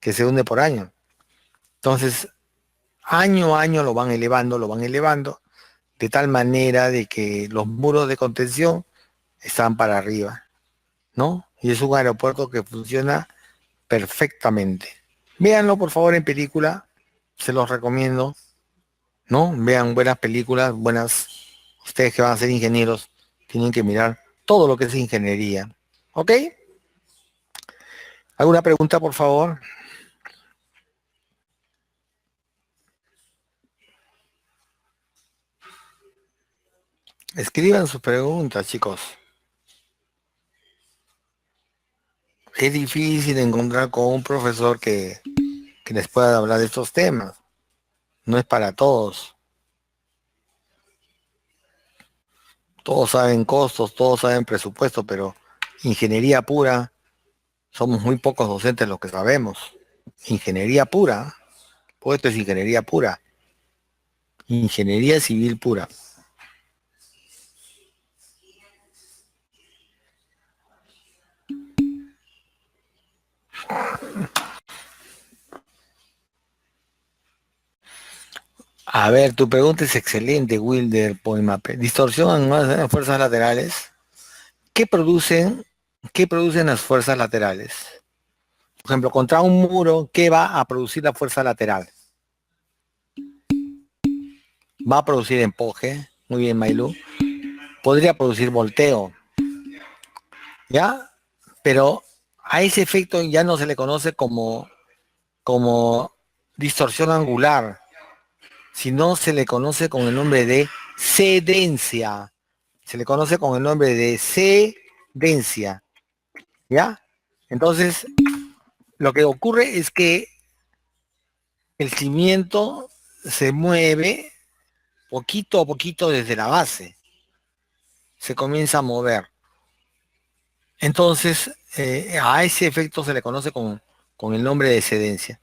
que se hunde por año. Entonces, año a año lo van elevando, de tal manera de que los muros de contención están para arriba, ¿no? Y es un aeropuerto que funciona perfectamente. Véanlo por favor en película, se los recomiendo, ¿no? Vean buenas películas, ustedes que van a ser ingenieros, tienen que mirar todo lo que es ingeniería, ¿ok? ¿Alguna pregunta, por favor? Escriban sus preguntas, chicos. Es difícil encontrar con un profesor que les pueda hablar de estos temas. No es para todos. Todos saben costos, todos saben presupuesto, pero ingeniería pura, somos muy pocos docentes los que sabemos. Ingeniería pura, pues esto es ingeniería pura. Ingeniería civil pura. A ver, tu pregunta es excelente, Wilder Poimape. Distorsión en las fuerzas laterales. ¿Qué producen, ¿Qué producen las fuerzas laterales? Por ejemplo, contra un muro, ¿qué va a producir la fuerza lateral? Va a producir empuje. Muy bien, Mailú. Podría producir volteo, ¿ya? Pero a ese efecto ya no se le conoce como distorsión angular, sino se le conoce con el nombre de cedencia. Se le conoce con el nombre de cedencia, ¿ya? Entonces, lo que ocurre es que el cimiento se mueve poquito a poquito desde la base, se comienza a mover. Entonces, a ese efecto se le conoce con el nombre de cedencia.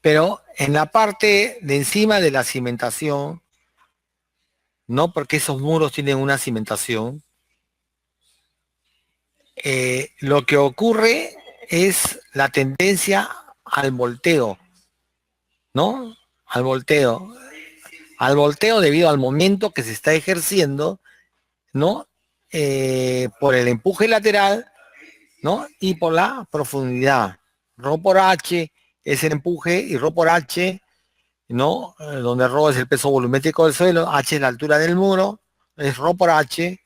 Pero en la parte de encima de la cimentación, no porque esos muros tienen una cimentación, lo que ocurre es la tendencia al volteo, ¿no? Al volteo. Al volteo debido al momento que se está ejerciendo, ¿no? Por el empuje lateral, ¿no? Y por la profundidad. Rho por H es el empuje y Rho por H, ¿no? Donde Rho es el peso volumétrico del suelo, H es la altura del muro, es Rho por H,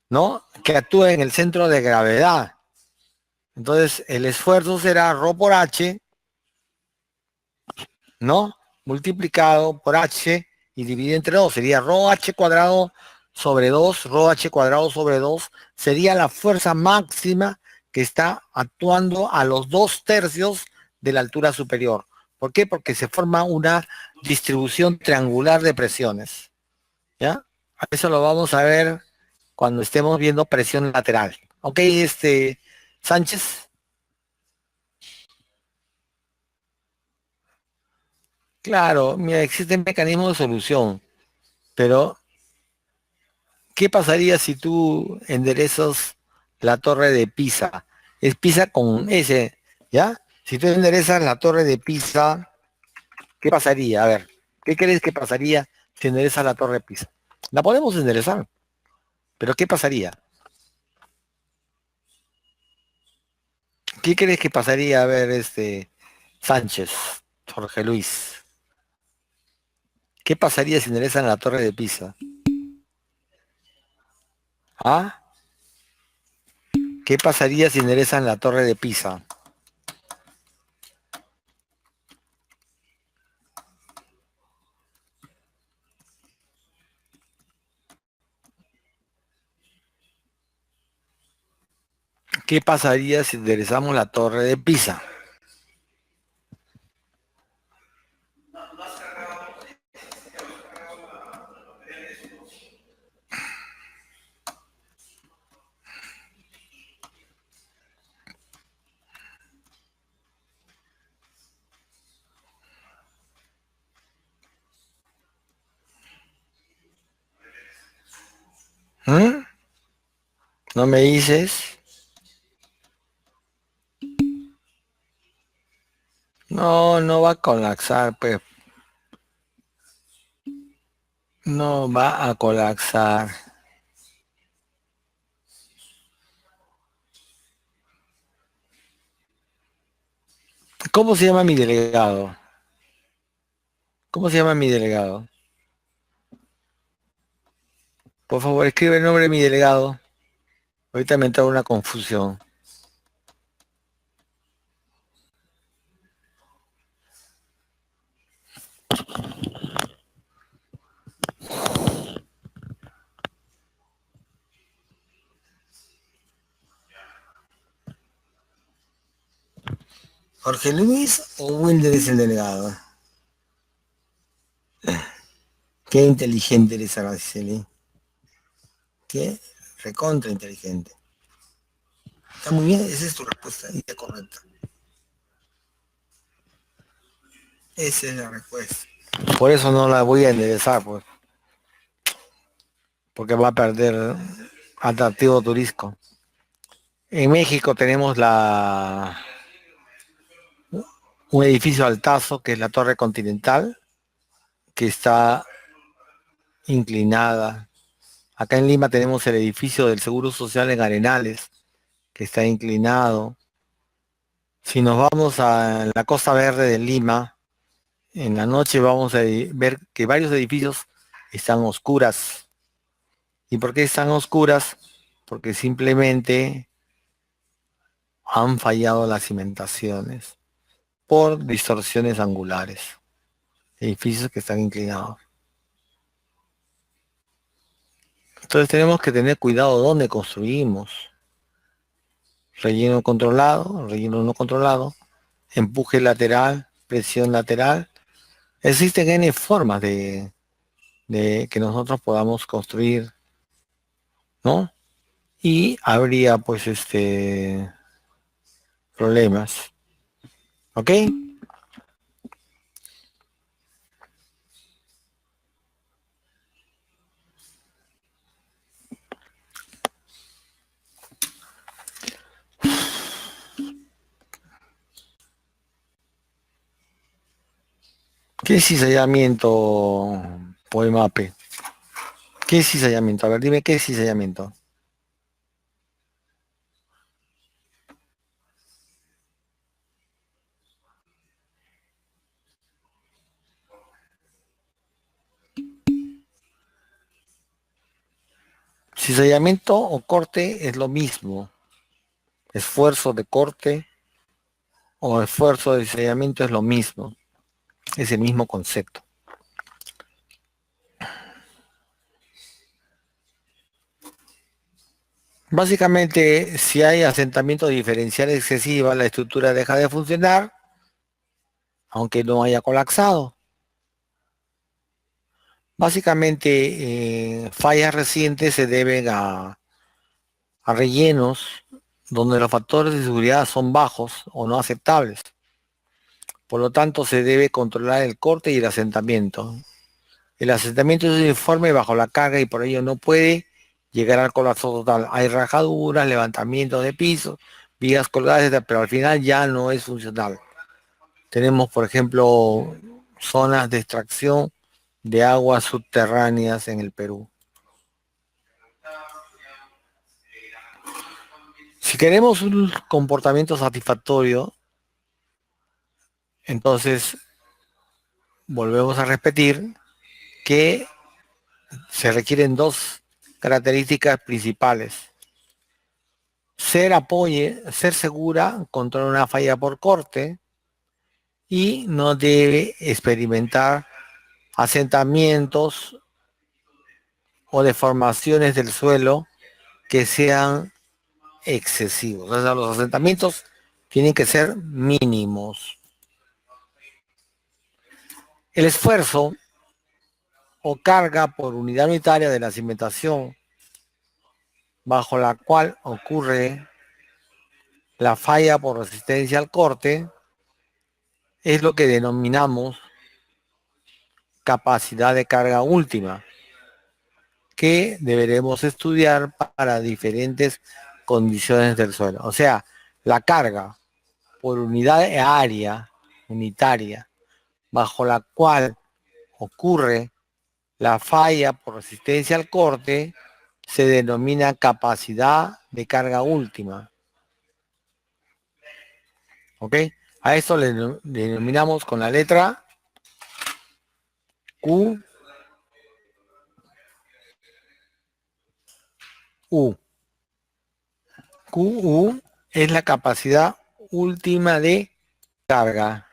¿no? Que actúa en el centro de gravedad. Entonces, el esfuerzo será Rho por H, ¿no? Multiplicado por H y dividido entre 2. Sería Rho H cuadrado sobre 2, Rho H cuadrado sobre 2. Sería la fuerza máxima que está actuando a los 2/3 de la altura superior. ¿Por qué? Porque se forma una distribución triangular de presiones. ¿Ya? Eso lo vamos a ver cuando estemos viendo presión lateral. Ok, Sánchez. Claro, mira, existen mecanismos de solución, pero ¿qué pasaría si tú enderezas la torre de Pisa? Es Pisa con S, ¿ya? Si tú enderezas la torre de Pisa, ¿qué pasaría? A ver, ¿qué crees que pasaría si enderezas la torre de Pisa? La podemos enderezar, pero ¿qué pasaría? ¿Qué crees que pasaría? A ver, Sánchez, Jorge Luis. ¿Qué pasaría si enderezan la torre de Pisa? ¿Ah? ¿Qué pasaría si enderezan la torre de Pisa? ¿Qué pasaría si enderezamos la torre de Pisa? ¿Mm? ¿No me dices? No, no va a colapsar, pues. No va a colapsar. ¿Cómo se llama mi delegado? ¿Cómo se llama mi delegado? Por favor, escribe el nombre de mi delegado. Ahorita me entra una confusión. ¿Jorge Luis o Wilder es el delegado? Qué inteligente eres, Araceli. Qué recontra inteligente. Está muy bien, esa es tu respuesta, y es correcta. Esa es la respuesta. Por eso no la voy a enderezar, pues, porque va a perder atractivo turístico. En México tenemos un edificio altazo que es la Torre Continental, que está inclinada. Acá en Lima tenemos el edificio del Seguro Social en Arenales, que está inclinado. Si nos vamos a la Costa Verde de Lima, en la noche vamos a ver que varios edificios están oscuras. ¿Y por qué están oscuras? Porque simplemente han fallado las cimentaciones por distorsiones angulares. Edificios que están inclinados. Entonces tenemos que tener cuidado dónde construimos. Relleno controlado, relleno no controlado, empuje lateral, presión lateral. Existen N formas de que nosotros podamos construir, ¿no? Y habría pues problemas. ¿Ok? ¿Qué es cizallamiento, Poemape? ¿Qué es cizallamiento? A ver, dime qué es cizallamiento. Cizallamiento o corte es lo mismo. Esfuerzo de corte o esfuerzo de cizallamiento es lo mismo. Es el mismo concepto. Básicamente, si hay asentamiento diferencial excesiva, la estructura deja de funcionar, aunque no haya colapsado. Básicamente, fallas recientes se deben a rellenos donde los factores de seguridad son bajos o no aceptables. Por lo tanto, se debe controlar el corte y el asentamiento. El asentamiento es uniforme bajo la carga y por ello no puede llegar al colapso total. Hay rajaduras, levantamientos de pisos, vigas colgadas, etc., pero al final ya no es funcional. Tenemos, por ejemplo, zonas de extracción de aguas subterráneas en el Perú. Si queremos un comportamiento satisfactorio, entonces volvemos a repetir que se requieren dos características principales. Ser segura contra una falla por corte y no debe experimentar asentamientos o deformaciones del suelo que sean excesivos. O sea, los asentamientos tienen que ser mínimos. El esfuerzo o carga por unidad unitaria de la cimentación bajo la cual ocurre la falla por resistencia al corte es lo que denominamos capacidad de carga última, que deberemos estudiar para diferentes condiciones del suelo. O sea, la carga por unidad área unitaria bajo la cual ocurre la falla por resistencia al corte se denomina capacidad de carga última. ¿Ok? A esto le denominamos con la letra Q, U. QU es la capacidad última de carga.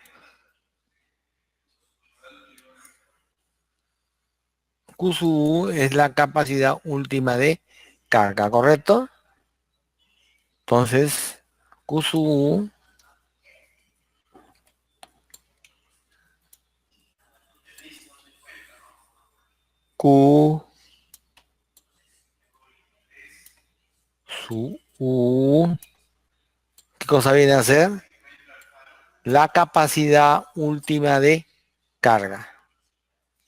QU es la capacidad última de carga, ¿correcto? Entonces, QU Q su U, ¿qué cosa viene a ser? La capacidad última de carga.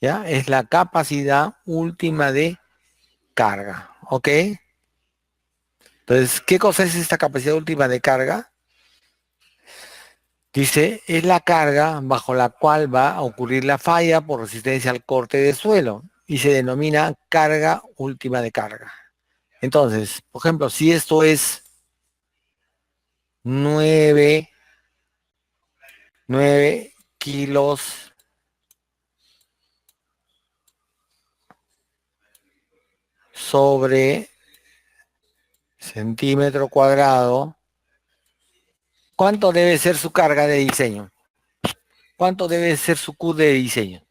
¿ya? Es la capacidad última de carga, ¿ok? Entonces, ¿qué cosa es esta capacidad última de carga? Dice, es la carga bajo la cual va a ocurrir la falla por resistencia al corte de suelo y se denomina carga última de carga. Entonces, por ejemplo, si esto es 9 kilos sobre centímetro cuadrado, ¿cuánto debe ser su carga de diseño? ¿Cuánto debe ser su Q de diseño?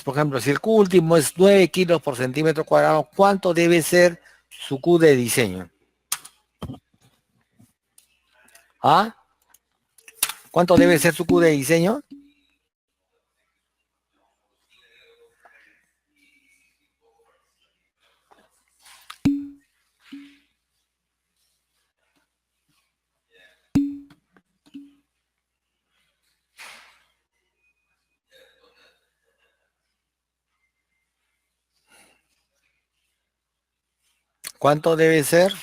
Por ejemplo, si el Q último es 9 kilos por centímetro cuadrado, ¿cuánto debe ser su Q de diseño? ¿Ah? ¿Cuánto debe ser su Q de diseño? ¿Cuánto debe ser?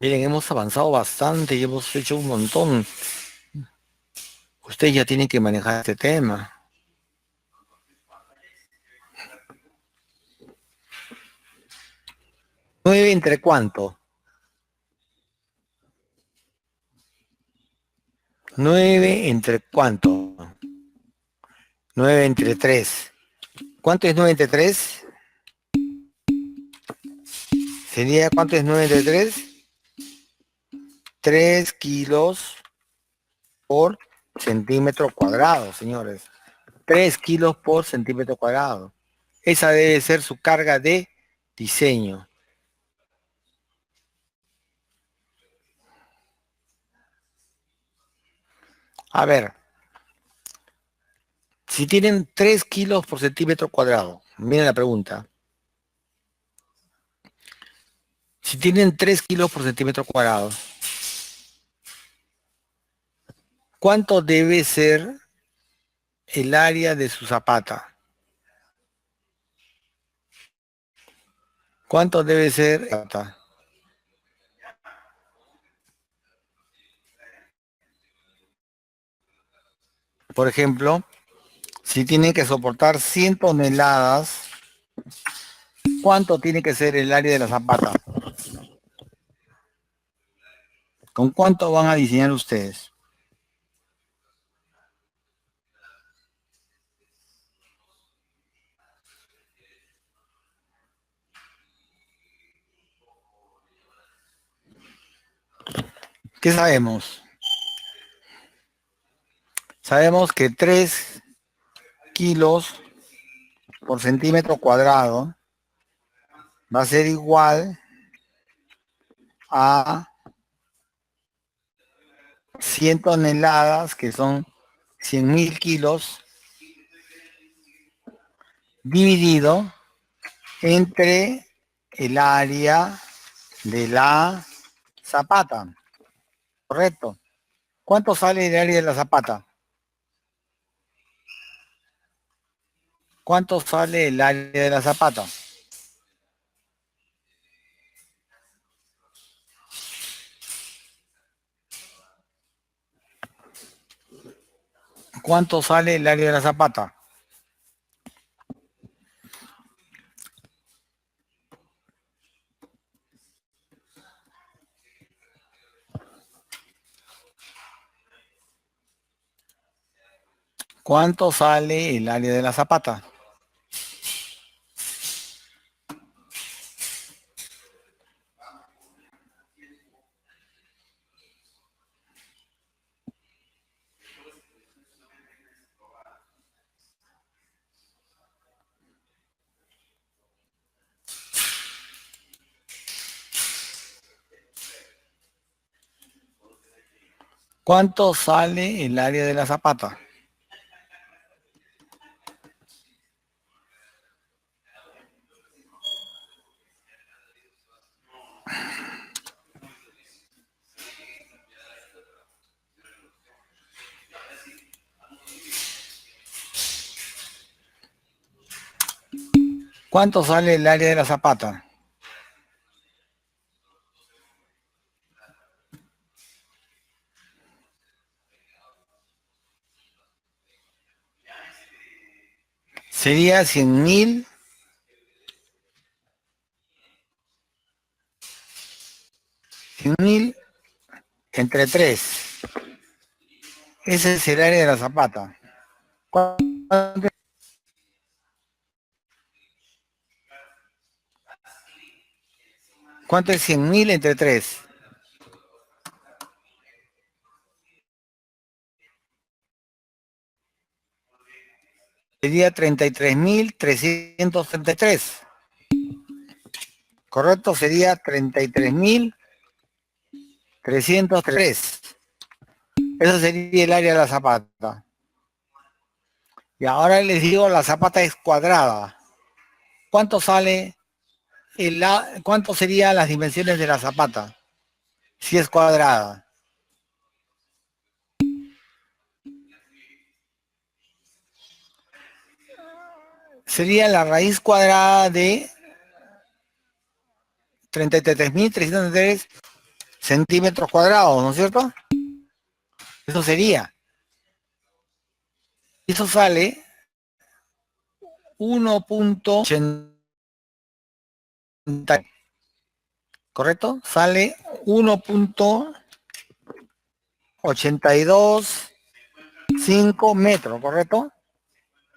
Miren, hemos avanzado bastante y hemos hecho un montón. Usted ya tiene que manejar este tema. ¿9 entre cuánto? 9 entre cuánto? 9 entre 3. ¿Cuánto es 9 entre 3? ¿Sería cuánto es 9 entre 3? 3 kilos por centímetro cuadrado, señores. 3 kilos por centímetro cuadrado. Esa debe ser su carga de diseño. A ver, si tienen 3 kilos por centímetro cuadrado, miren la pregunta. Si tienen 3 kilos por centímetro cuadrado, ¿cuánto debe ser el área de su zapata? ¿Cuánto debe ser? Por ejemplo, si tienen que soportar 100 toneladas, ¿cuánto tiene que ser el área de la zapata? ¿Con cuánto van a diseñar ustedes? ¿Qué sabemos? Sabemos que 3 kilos por centímetro cuadrado va a ser igual a 100 toneladas, que son 100.000 kilos, dividido entre el área de la zapata. ¿Correcto? ¿Cuánto sale el área de la zapata? ¿Cuánto sale el área de la zapata? ¿Cuánto sale el área de la zapata? ¿Cuánto sale el área de la zapata? ¿Cuánto sale el área de la zapata? ¿Cuánto sale el área de la zapata? Sería 100.000 entre 3. Ese es el área de la zapata. ¿Cuánto es 100.000 entre 3? Sería 33.333. Correcto, sería 33.303. Eso sería el área de la zapata. Y ahora les digo, la zapata es cuadrada. ¿Cuánto sale cuánto serían las dimensiones de la zapata? Si es cuadrada. Sería la raíz cuadrada de 33.303 centímetros cuadrados, ¿no es cierto? Eso sería. Eso sale 1.80, ¿correcto? Sale 1.825 metros, ¿correcto?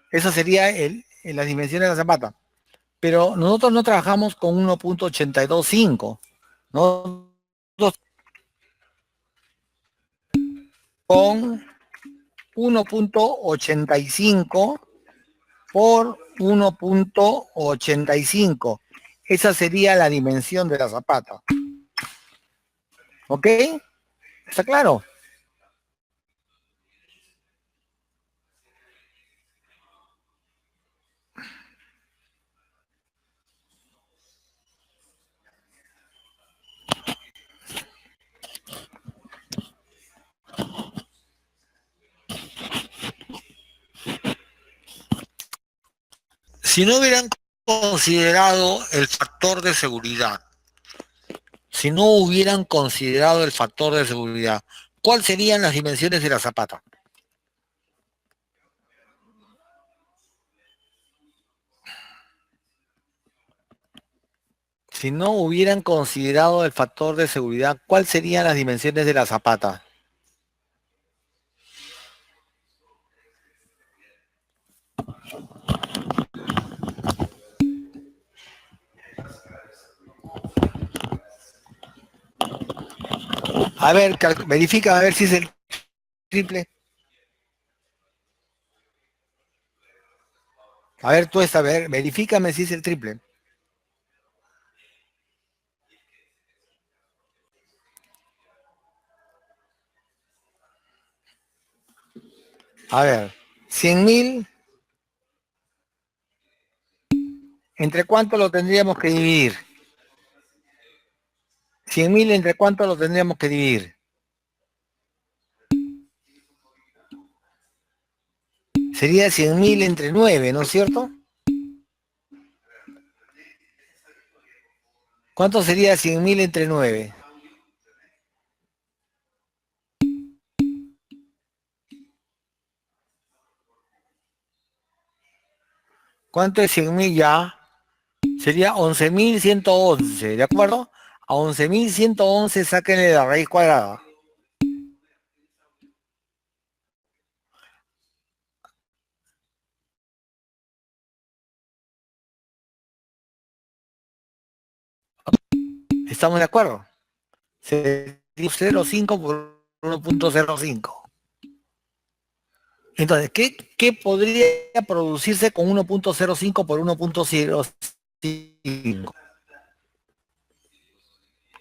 Eso sería las dimensiones de la zapata. Pero nosotros no trabajamos con 1.825. Nosotros con 1.85 por 1.85. Esa sería la dimensión de la zapata. ¿Ok? ¿Está claro? Si no hubieran considerado el factor de seguridad, si no hubieran considerado el factor de seguridad, ¿cuáles serían las dimensiones de la zapata? Si no hubieran considerado el factor de seguridad, ¿cuáles serían las dimensiones de la zapata? A ver, verifica a ver si es el triple. A ver, tú a ver, verifícame si es el triple. A ver, 100.000, ¿entre cuánto lo tendríamos que dividir? 100.000, ¿entre cuánto lo tendríamos que dividir? Sería 100.000 entre 9, ¿no es cierto? ¿Cuánto sería 100.000 entre 9? ¿Cuánto es 100.000 ya? Sería 11.111, ¿de acuerdo? A 11.111 sáquenle la raíz cuadrada. ¿Estamos de acuerdo? Sería 0,5 por 1.05. Entonces, ¿qué podría producirse con 1.05 por 1.05?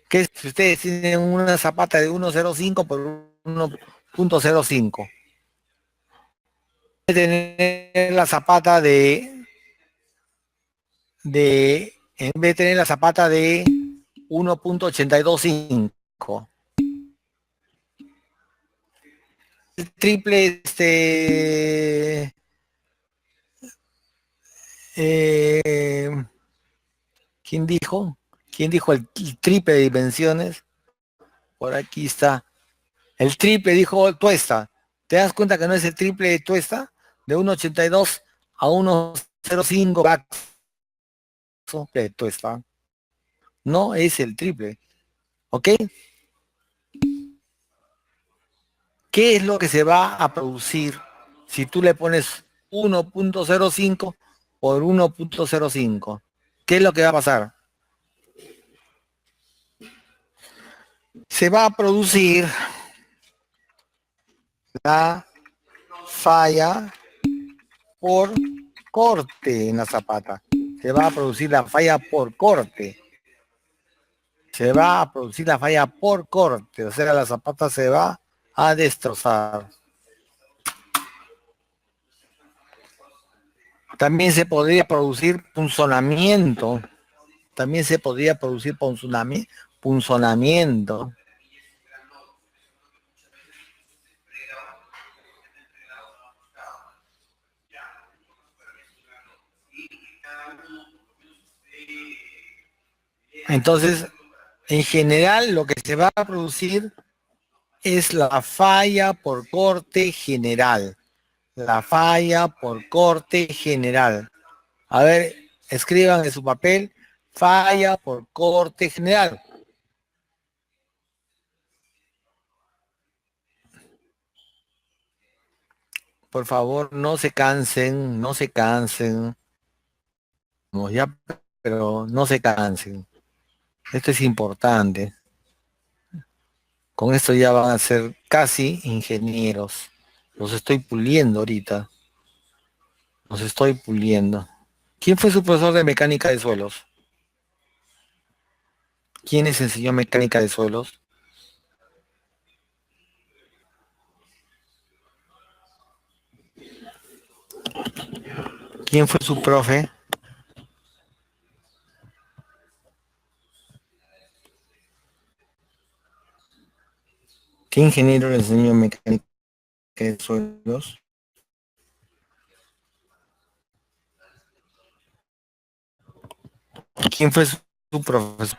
Que si ustedes tienen una zapata de 1.05 por 1.05, tener la zapata en vez de tener la zapata de 1.825. El triple, ¿Quién dijo? ¿Quién dijo el triple de dimensiones? Por aquí está. El triple dijo Tuesta. ¿Te das cuenta que no es el triple de Tuesta? De 1,82 a 1,05 de Tuesta. No es el triple. ¿Ok? ¿Qué es lo que se va a producir si tú le pones 1,05 por 1,05? ¿Qué es lo que va a pasar? Se va a producir la falla por corte en la zapata. Se va a producir la falla por corte. Se va a producir la falla por corte. O sea, la zapata se va a destrozar. También se podría producir punzonamiento. También se podría producir punzonamiento. Entonces, en general, lo que se va a producir es la falla por corte general. La falla por corte general. A ver, escriban en su papel, falla por corte general. Por favor, no se cansen, no se cansen. Vamos ya, pero no se cansen. Esto es importante. Con esto ya van a ser casi ingenieros. Los estoy puliendo ahorita. Los estoy puliendo. ¿Quién fue su profesor de mecánica de suelos? ¿Quién les enseñó mecánica de suelos? ¿Quién fue su profe? ¿Qué ingeniero le enseñó mecánica de suelos? ¿Quién fue su profesor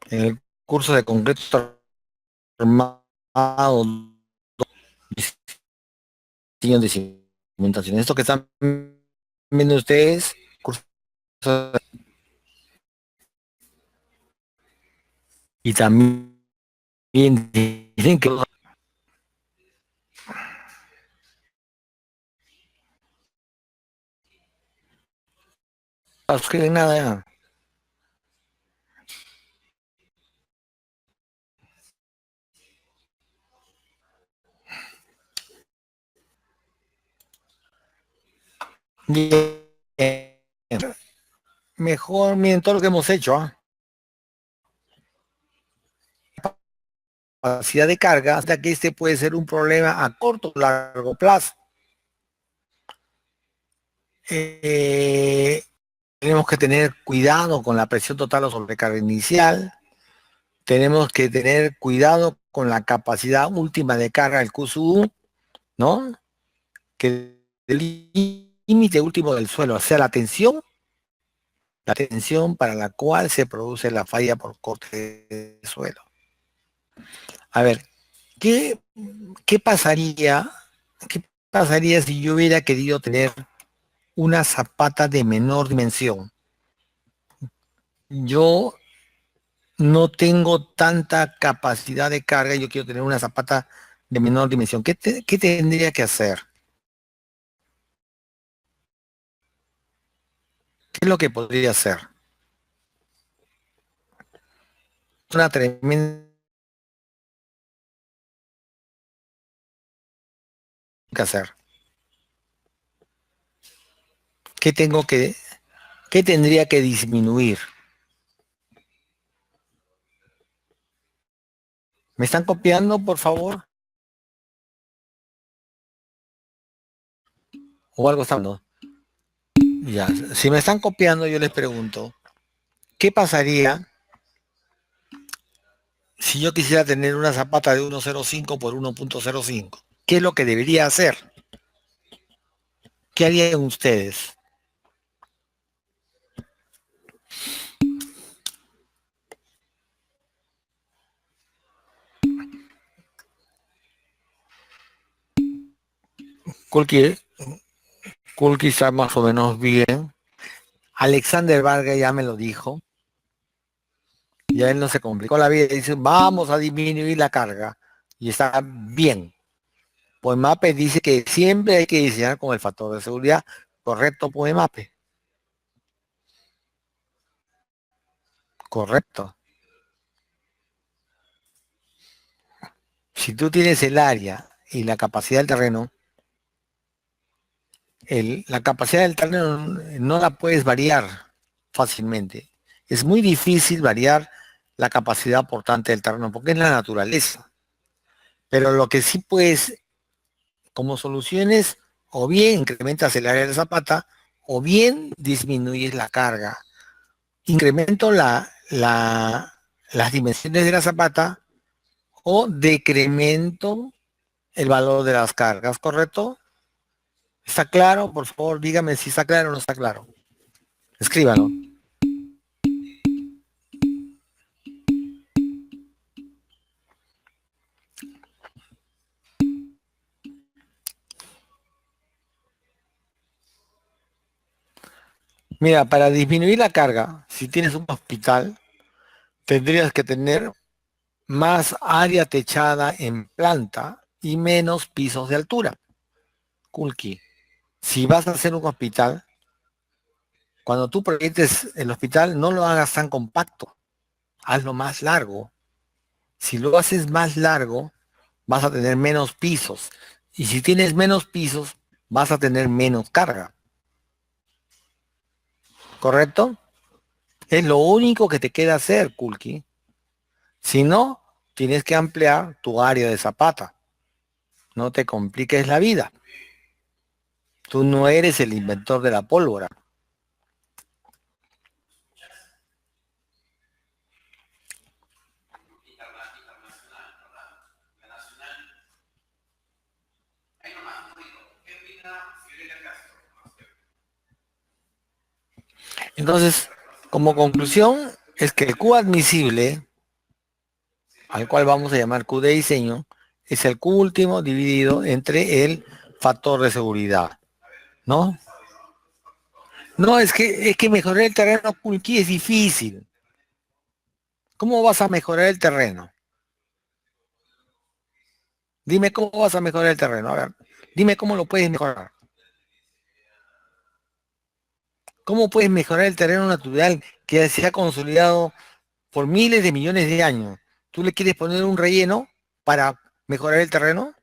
en el curso de concreto armado, diseño de cimentación? Esto que están viendo ustedes, curso, y también dicen que no escriben nada ya. Bien. Mejor, miren todo lo que hemos hecho, ¿ah? Capacidad de carga, hasta que este puede ser un problema a corto o largo plazo. Eh, Tenemos que tener cuidado con la presión total o sobrecarga inicial. Tenemos que tener cuidado con la capacidad última de carga del QSU, ¿no? Que el límite último del suelo, o sea, la tensión para la cual se produce la falla por corte de suelo. A ver, ¿qué, qué pasaría, qué pasaría si yo hubiera querido tener una zapata de menor dimensión? Yo no tengo tanta capacidad de carga, yo quiero tener una zapata de menor dimensión. ¿Qué tendría que hacer? ¿Qué es lo que podría hacer? Una tremenda que hacer. ¿Qué tengo que, qué tendría que disminuir? ¿Me están copiando, por favor? ¿O algo está hablando? Ya, si me están copiando, yo les pregunto, ¿qué pasaría si yo quisiera tener una zapata de 1,05 por 1,05? ¿Qué es lo que debería hacer? ¿Qué harían ustedes? Kulki, Kulki está más o menos bien. Alexander Vargas ya me lo dijo. Ya él no se complicó la vida. Dice, vamos a disminuir la carga. Y está bien. Pues MAPE dice que siempre hay que diseñar con el factor de seguridad correcto, pues MAPE. Correcto. Si tú tienes el área y la capacidad del terreno, la capacidad del terreno no la puedes variar fácilmente. Es muy difícil variar la capacidad portante del terreno porque es la naturaleza. Pero lo que sí puedes, como soluciones, o bien incrementas el área de zapata, o bien disminuyes la carga. Incremento las dimensiones de la zapata o decremento el valor de las cargas, ¿correcto? ¿Está claro? Por favor, dígame si está claro o no está claro. Escríbalo. Mira, para disminuir la carga, si tienes un hospital, tendrías que tener más área techada en planta y menos pisos de altura. Kulki, si vas a hacer un hospital, cuando tú proyectes el hospital, no lo hagas tan compacto, hazlo más largo. Si lo haces más largo, vas a tener menos pisos. Y si tienes menos pisos, vas a tener menos carga. ¿Correcto? Es lo único que te queda hacer, Kulki. Si no, tienes que ampliar tu área de zapata. No te compliques la vida. Tú no eres el inventor de la pólvora. Entonces, como conclusión, es que el Q admisible, al cual vamos a llamar Q de diseño, es el Q último dividido entre el factor de seguridad, ¿no? No, es que mejorar el terreno Kulki es difícil. ¿Cómo vas a mejorar el terreno? Dime cómo vas a mejorar el terreno. A ver, dime cómo lo puedes mejorar. ¿Cómo puedes mejorar el terreno natural que se ha consolidado por miles de millones de años? ¿Tú le quieres poner un relleno para mejorar el terreno?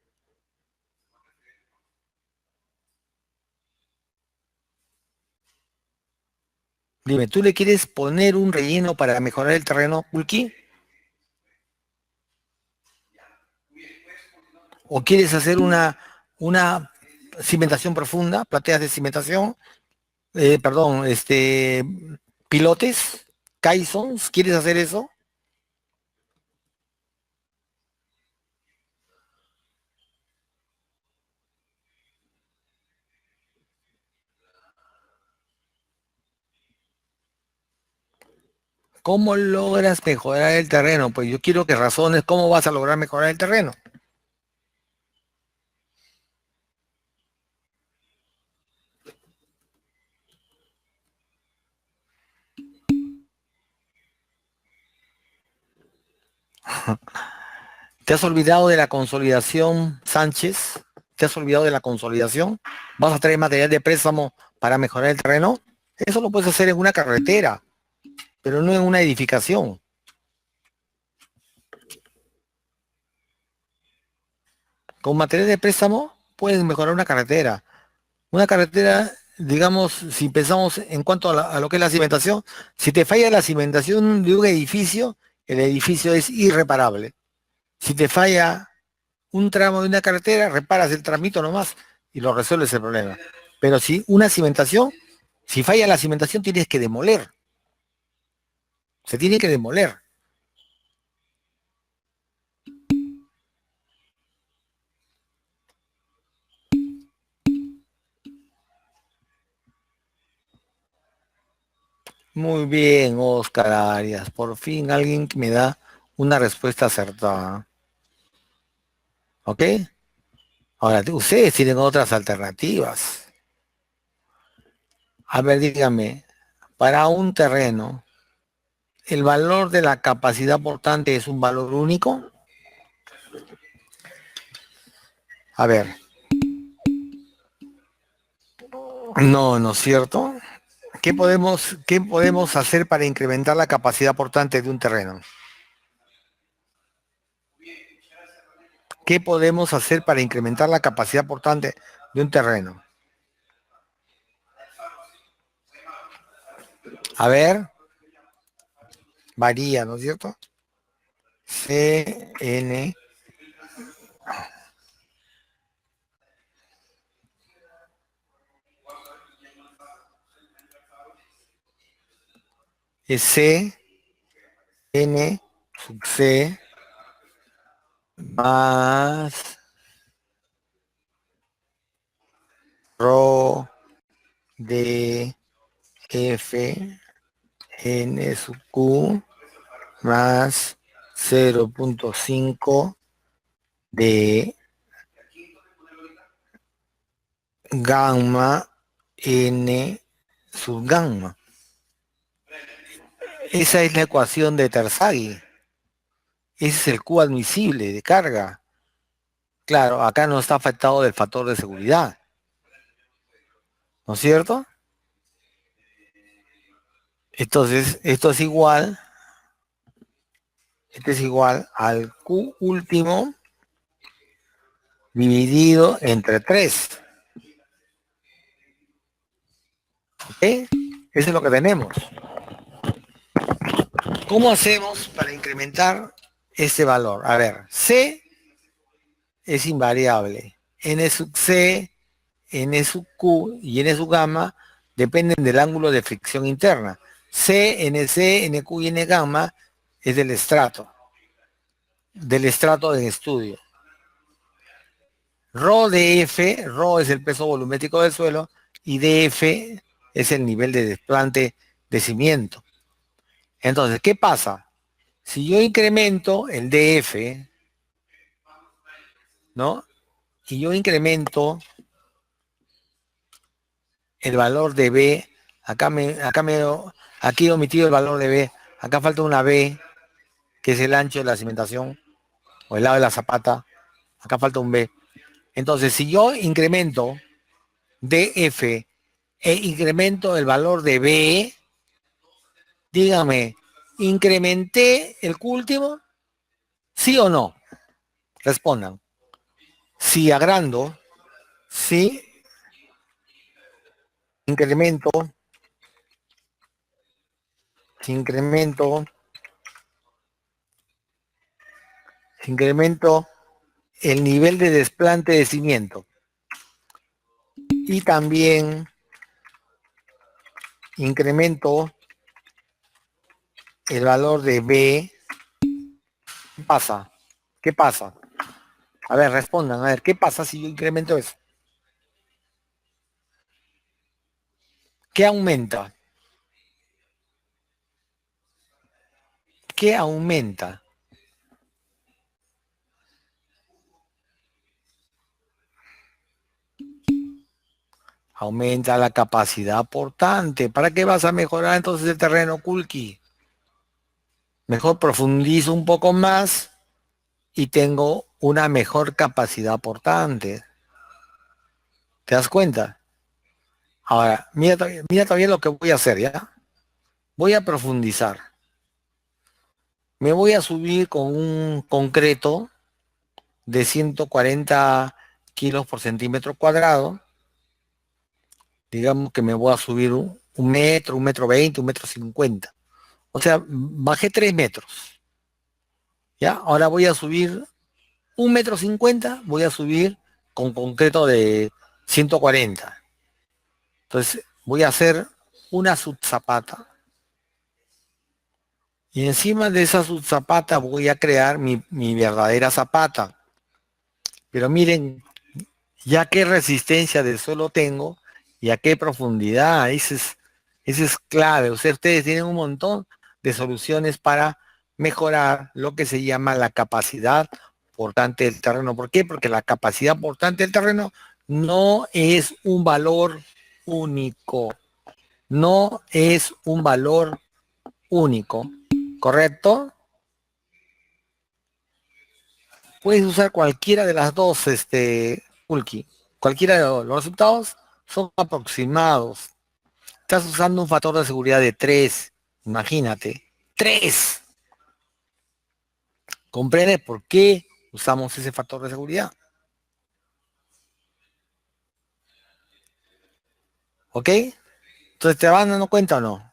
Dime, ¿tú le quieres poner un relleno para mejorar el terreno, Kulki? ¿O quieres hacer una cimentación profunda, plateas de cimentación? Perdón, pilotes, caissons, ¿quieres hacer eso? ¿Cómo logras mejorar el terreno? Pues yo quiero que razones cómo vas a lograr mejorar el terreno. ¿Te has olvidado de la consolidación, Sánchez? ¿Te has olvidado de la consolidación? ¿Vas a traer material de préstamo para mejorar el terreno? Eso lo puedes hacer en una carretera, pero no en una edificación. Con material de préstamo puedes mejorar una carretera. Una carretera, digamos, si pensamos en cuanto a lo que es la cimentación, si te falla la cimentación de un edificio, el edificio es irreparable. Si te falla un tramo de una carretera, reparas el tramito nomás y lo resuelves el problema. Pero si una cimentación, si falla la cimentación, tienes que demoler. Se tiene que demoler. Muy bien, Oscar Arias. Por fin alguien que me da una respuesta acertada. ¿Ok? Ahora, ustedes tienen otras alternativas. A ver, dígame, para un terreno, ¿el valor de la capacidad portante es un valor único? A ver, no, ¿no es cierto? ¿Qué podemos hacer para incrementar la capacidad portante de un terreno? ¿Qué podemos hacer para incrementar la capacidad portante de un terreno? A ver, varía, ¿no es cierto? C, N, es C, N, sub C, más Rho, D, F, N sub Q, más 0,5 de gamma N sub gamma. Esa es la ecuación de Terzaghi. Ese es el Q admisible de carga. Claro, acá no está afectado del factor de seguridad, ¿no es cierto? Entonces, este es igual al Q último dividido entre 3. ¿Ok? Eso es lo que tenemos. ¿Cómo hacemos para incrementar ese valor? A ver, C es invariable. N sub C, N sub Q y N sub gamma dependen del ángulo de fricción interna. C, NC, NQ y N gamma es del estrato de estudio. Rho es el peso volumétrico del suelo y DF es el nivel de desplante de cimiento. Entonces, ¿qué pasa? Si yo incremento el DF, ¿no? Y yo incremento el valor de B, aquí he omitido el valor de B, acá falta una B, que es el ancho de la cimentación, o el lado de la zapata, acá falta un B. Entonces, si yo incremento DF e incremento el valor de B, dígame, ¿incrementé el Q último? ¿Sí o no? Respondan. Si agrando, sí, incremento, si incremento el nivel de desplante de cimiento y también incremento el valor de B, ¿qué pasa? ¿Qué pasa? A ver, respondan, a ver, ¿qué pasa si yo incremento eso? ¿Qué aumenta? ¿Qué aumenta? Aumenta la capacidad portante. ¿Para qué vas a mejorar entonces el terreno, Kulki? Mejor profundizo un poco más y tengo una mejor capacidad portante. ¿Te das cuenta? Ahora, mira todavía lo que voy a hacer, ¿ya? Voy a profundizar. Me voy a subir con un concreto de 140 kilos por centímetro cuadrado. Digamos que me voy a subir un metro, 1,20 m, 1,50 m. O sea, bajé 3 metros. ¿Ya? Ahora voy a subir 1,50 m, voy a subir con concreto de 140. Entonces, voy a hacer una subzapata. Y encima de esa subzapata voy a crear mi verdadera zapata. Pero miren, ya qué resistencia del suelo tengo y a qué profundidad. Eso es clave. O sea, ustedes tienen un montón de soluciones para mejorar lo que se llama la capacidad portante del terreno. ¿Por qué? Porque la capacidad portante del terreno no es un valor único. No es un valor único. ¿Correcto? Puedes usar cualquiera de las dos, Ulki. Cualquiera de los resultados son aproximados. Estás usando un factor de seguridad de 3. Imagínate. 3. ¿Comprendes por qué usamos ese factor de seguridad? ¿Ok? Entonces, ¿te van dando cuenta o no?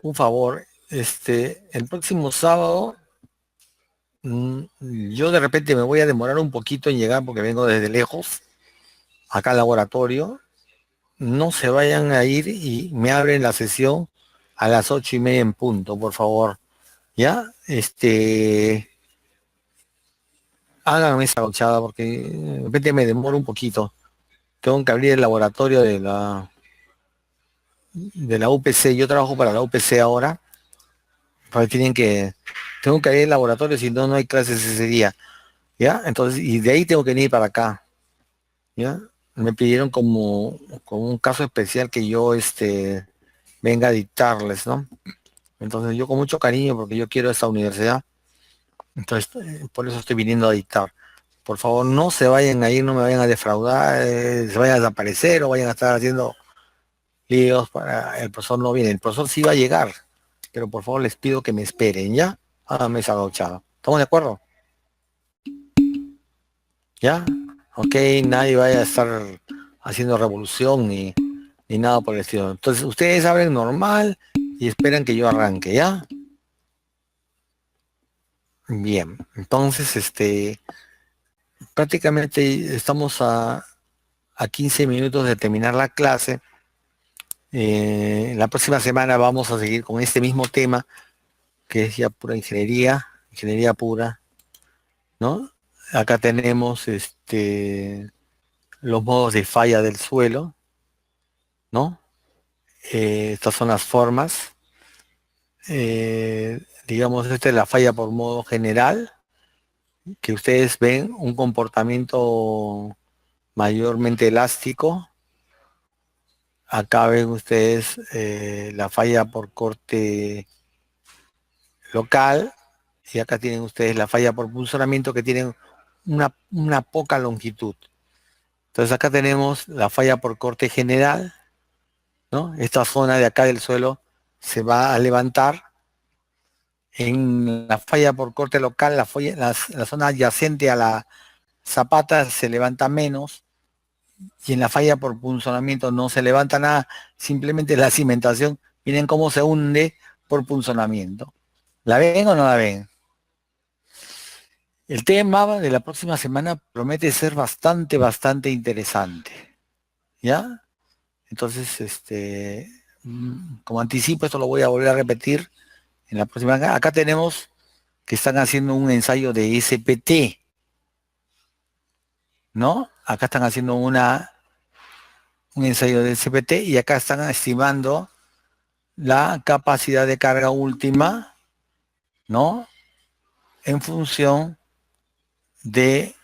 Un favor, el próximo sábado, yo de repente me voy a demorar un poquito en llegar porque vengo desde lejos, acá al laboratorio. No se vayan a ir y me abren la sesión a las 8:30 en punto, por favor. ¿Ya? Háganme esa gauchada porque de repente me demoro un poquito. Tengo que abrir el laboratorio de la UPC. Yo trabajo para la UPC ahora. Porque tengo que abrir el laboratorio, si no, no hay clases ese día. ¿Ya? Entonces, y de ahí tengo que venir para acá. ¿Ya? Me pidieron como un caso especial que yo venga a dictarles, ¿no? Entonces yo con mucho cariño, porque yo quiero esta universidad, entonces por eso estoy viniendo a dictar. Por favor, no se vayan a ir, no me vayan a defraudar, se vayan a desaparecer o vayan a estar haciendo líos para el profesor no viene. El profesor sí va a llegar, pero por favor les pido que me esperen, ¿ya? Háganme esa gauchada. ¿Estamos de acuerdo? ¿Ya? Ok, nadie vaya a estar haciendo revolución ni nada por el estilo. Entonces ustedes abren normal y esperan que yo arranque, ¿ya? Bien, entonces prácticamente estamos a 15 minutos de terminar la clase. La próxima semana vamos a seguir con este mismo tema, que es ya pura ingeniería pura, ¿no? Acá tenemos los modos de falla del suelo, ¿no? Estas son las formas. Digamos, esta es la falla por modo general, que ustedes ven un comportamiento mayormente elástico. Acá ven ustedes la falla por corte local y acá tienen ustedes la falla por punzonamiento que tienen una poca longitud. Entonces acá tenemos la falla por corte general, ¿no? Esta zona de acá del suelo se va a levantar. En la falla por corte local, la zona adyacente a la zapata se levanta menos y en la falla por punzonamiento no se levanta nada, simplemente la cimentación, miren cómo se hunde por punzonamiento. ¿La ven o no la ven? El tema de la próxima semana promete ser bastante, bastante interesante. ¿Ya? Entonces, como anticipo, esto lo voy a volver a repetir en la próxima. Acá tenemos que están haciendo un ensayo de SPT, ¿no? Acá están haciendo un ensayo de SPT y acá están estimando la capacidad de carga última, ¿no? En función de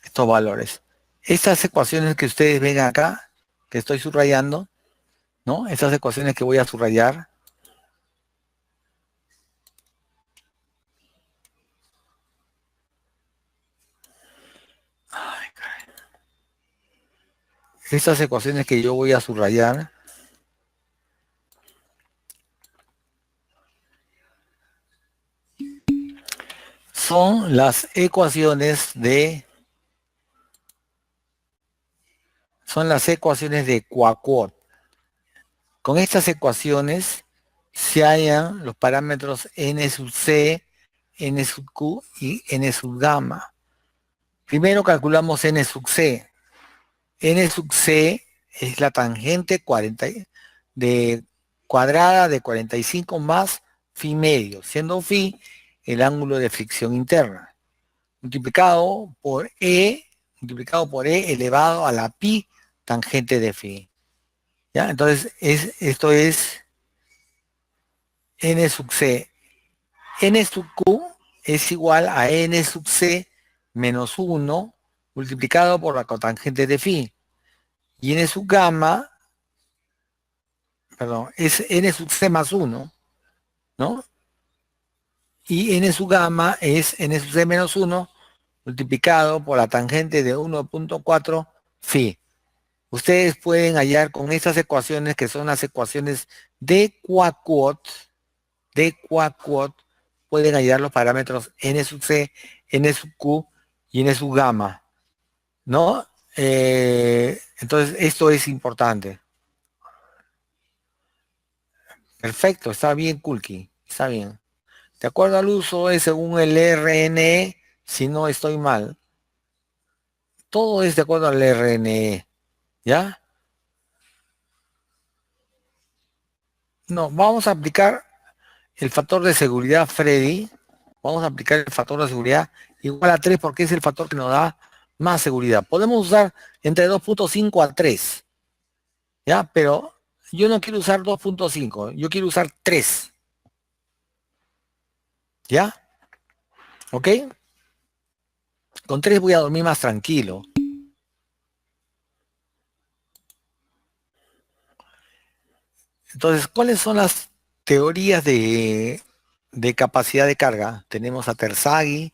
estos valores. Estas ecuaciones que ustedes ven acá, que estoy subrayando, ¿no? Estas ecuaciones que voy a subrayar, estas ecuaciones que yo voy a subrayar, son las ecuaciones de Quacquot. Con estas ecuaciones se hallan los parámetros n sub c, n sub q y n sub gamma. Primero calculamos n sub c. N sub c es la tangente de cuadrada de 45 más phi medio, siendo phi el ángulo de fricción interna, multiplicado por E elevado a la pi tangente de phi. ¿Ya? Entonces, esto es n sub c. N sub q es igual a n sub c menos 1 multiplicado por la cotangente de phi. Y n sub gamma, perdón, es n sub c más 1, ¿no? Y n sub gamma es n sub c menos 1 multiplicado por la tangente de 1.4 phi. Ustedes pueden hallar con estas ecuaciones, que son las ecuaciones de Quaquot, pueden hallar los parámetros n sub c, n sub q y n sub gamma, ¿no? Entonces, esto es importante. Perfecto, está bien, Kulki, está bien. De acuerdo al uso, es según el RNE, si no estoy mal. Todo es de acuerdo al RNE, ¿ya? No, vamos a aplicar el factor de seguridad Freddy. Vamos a aplicar el factor de seguridad igual a 3 porque es el factor que nos da más seguridad. Podemos usar entre 2.5 a 3, ¿ya? Pero yo no quiero usar 2.5, yo quiero usar 3, ¿ya? ¿Ok? Con 3 voy a dormir más tranquilo. Entonces, ¿cuáles son las teorías de capacidad de carga? Tenemos a Terzaghi,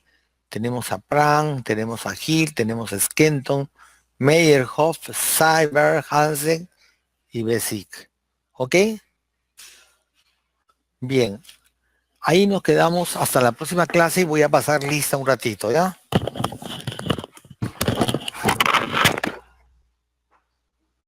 tenemos a Pran, tenemos a Hill, tenemos a Skenton, Meyerhoff, Seiberg, Hansen y Besic. ¿Ok? Bien. Ahí nos quedamos hasta la próxima clase y voy a pasar lista un ratito, ¿ya?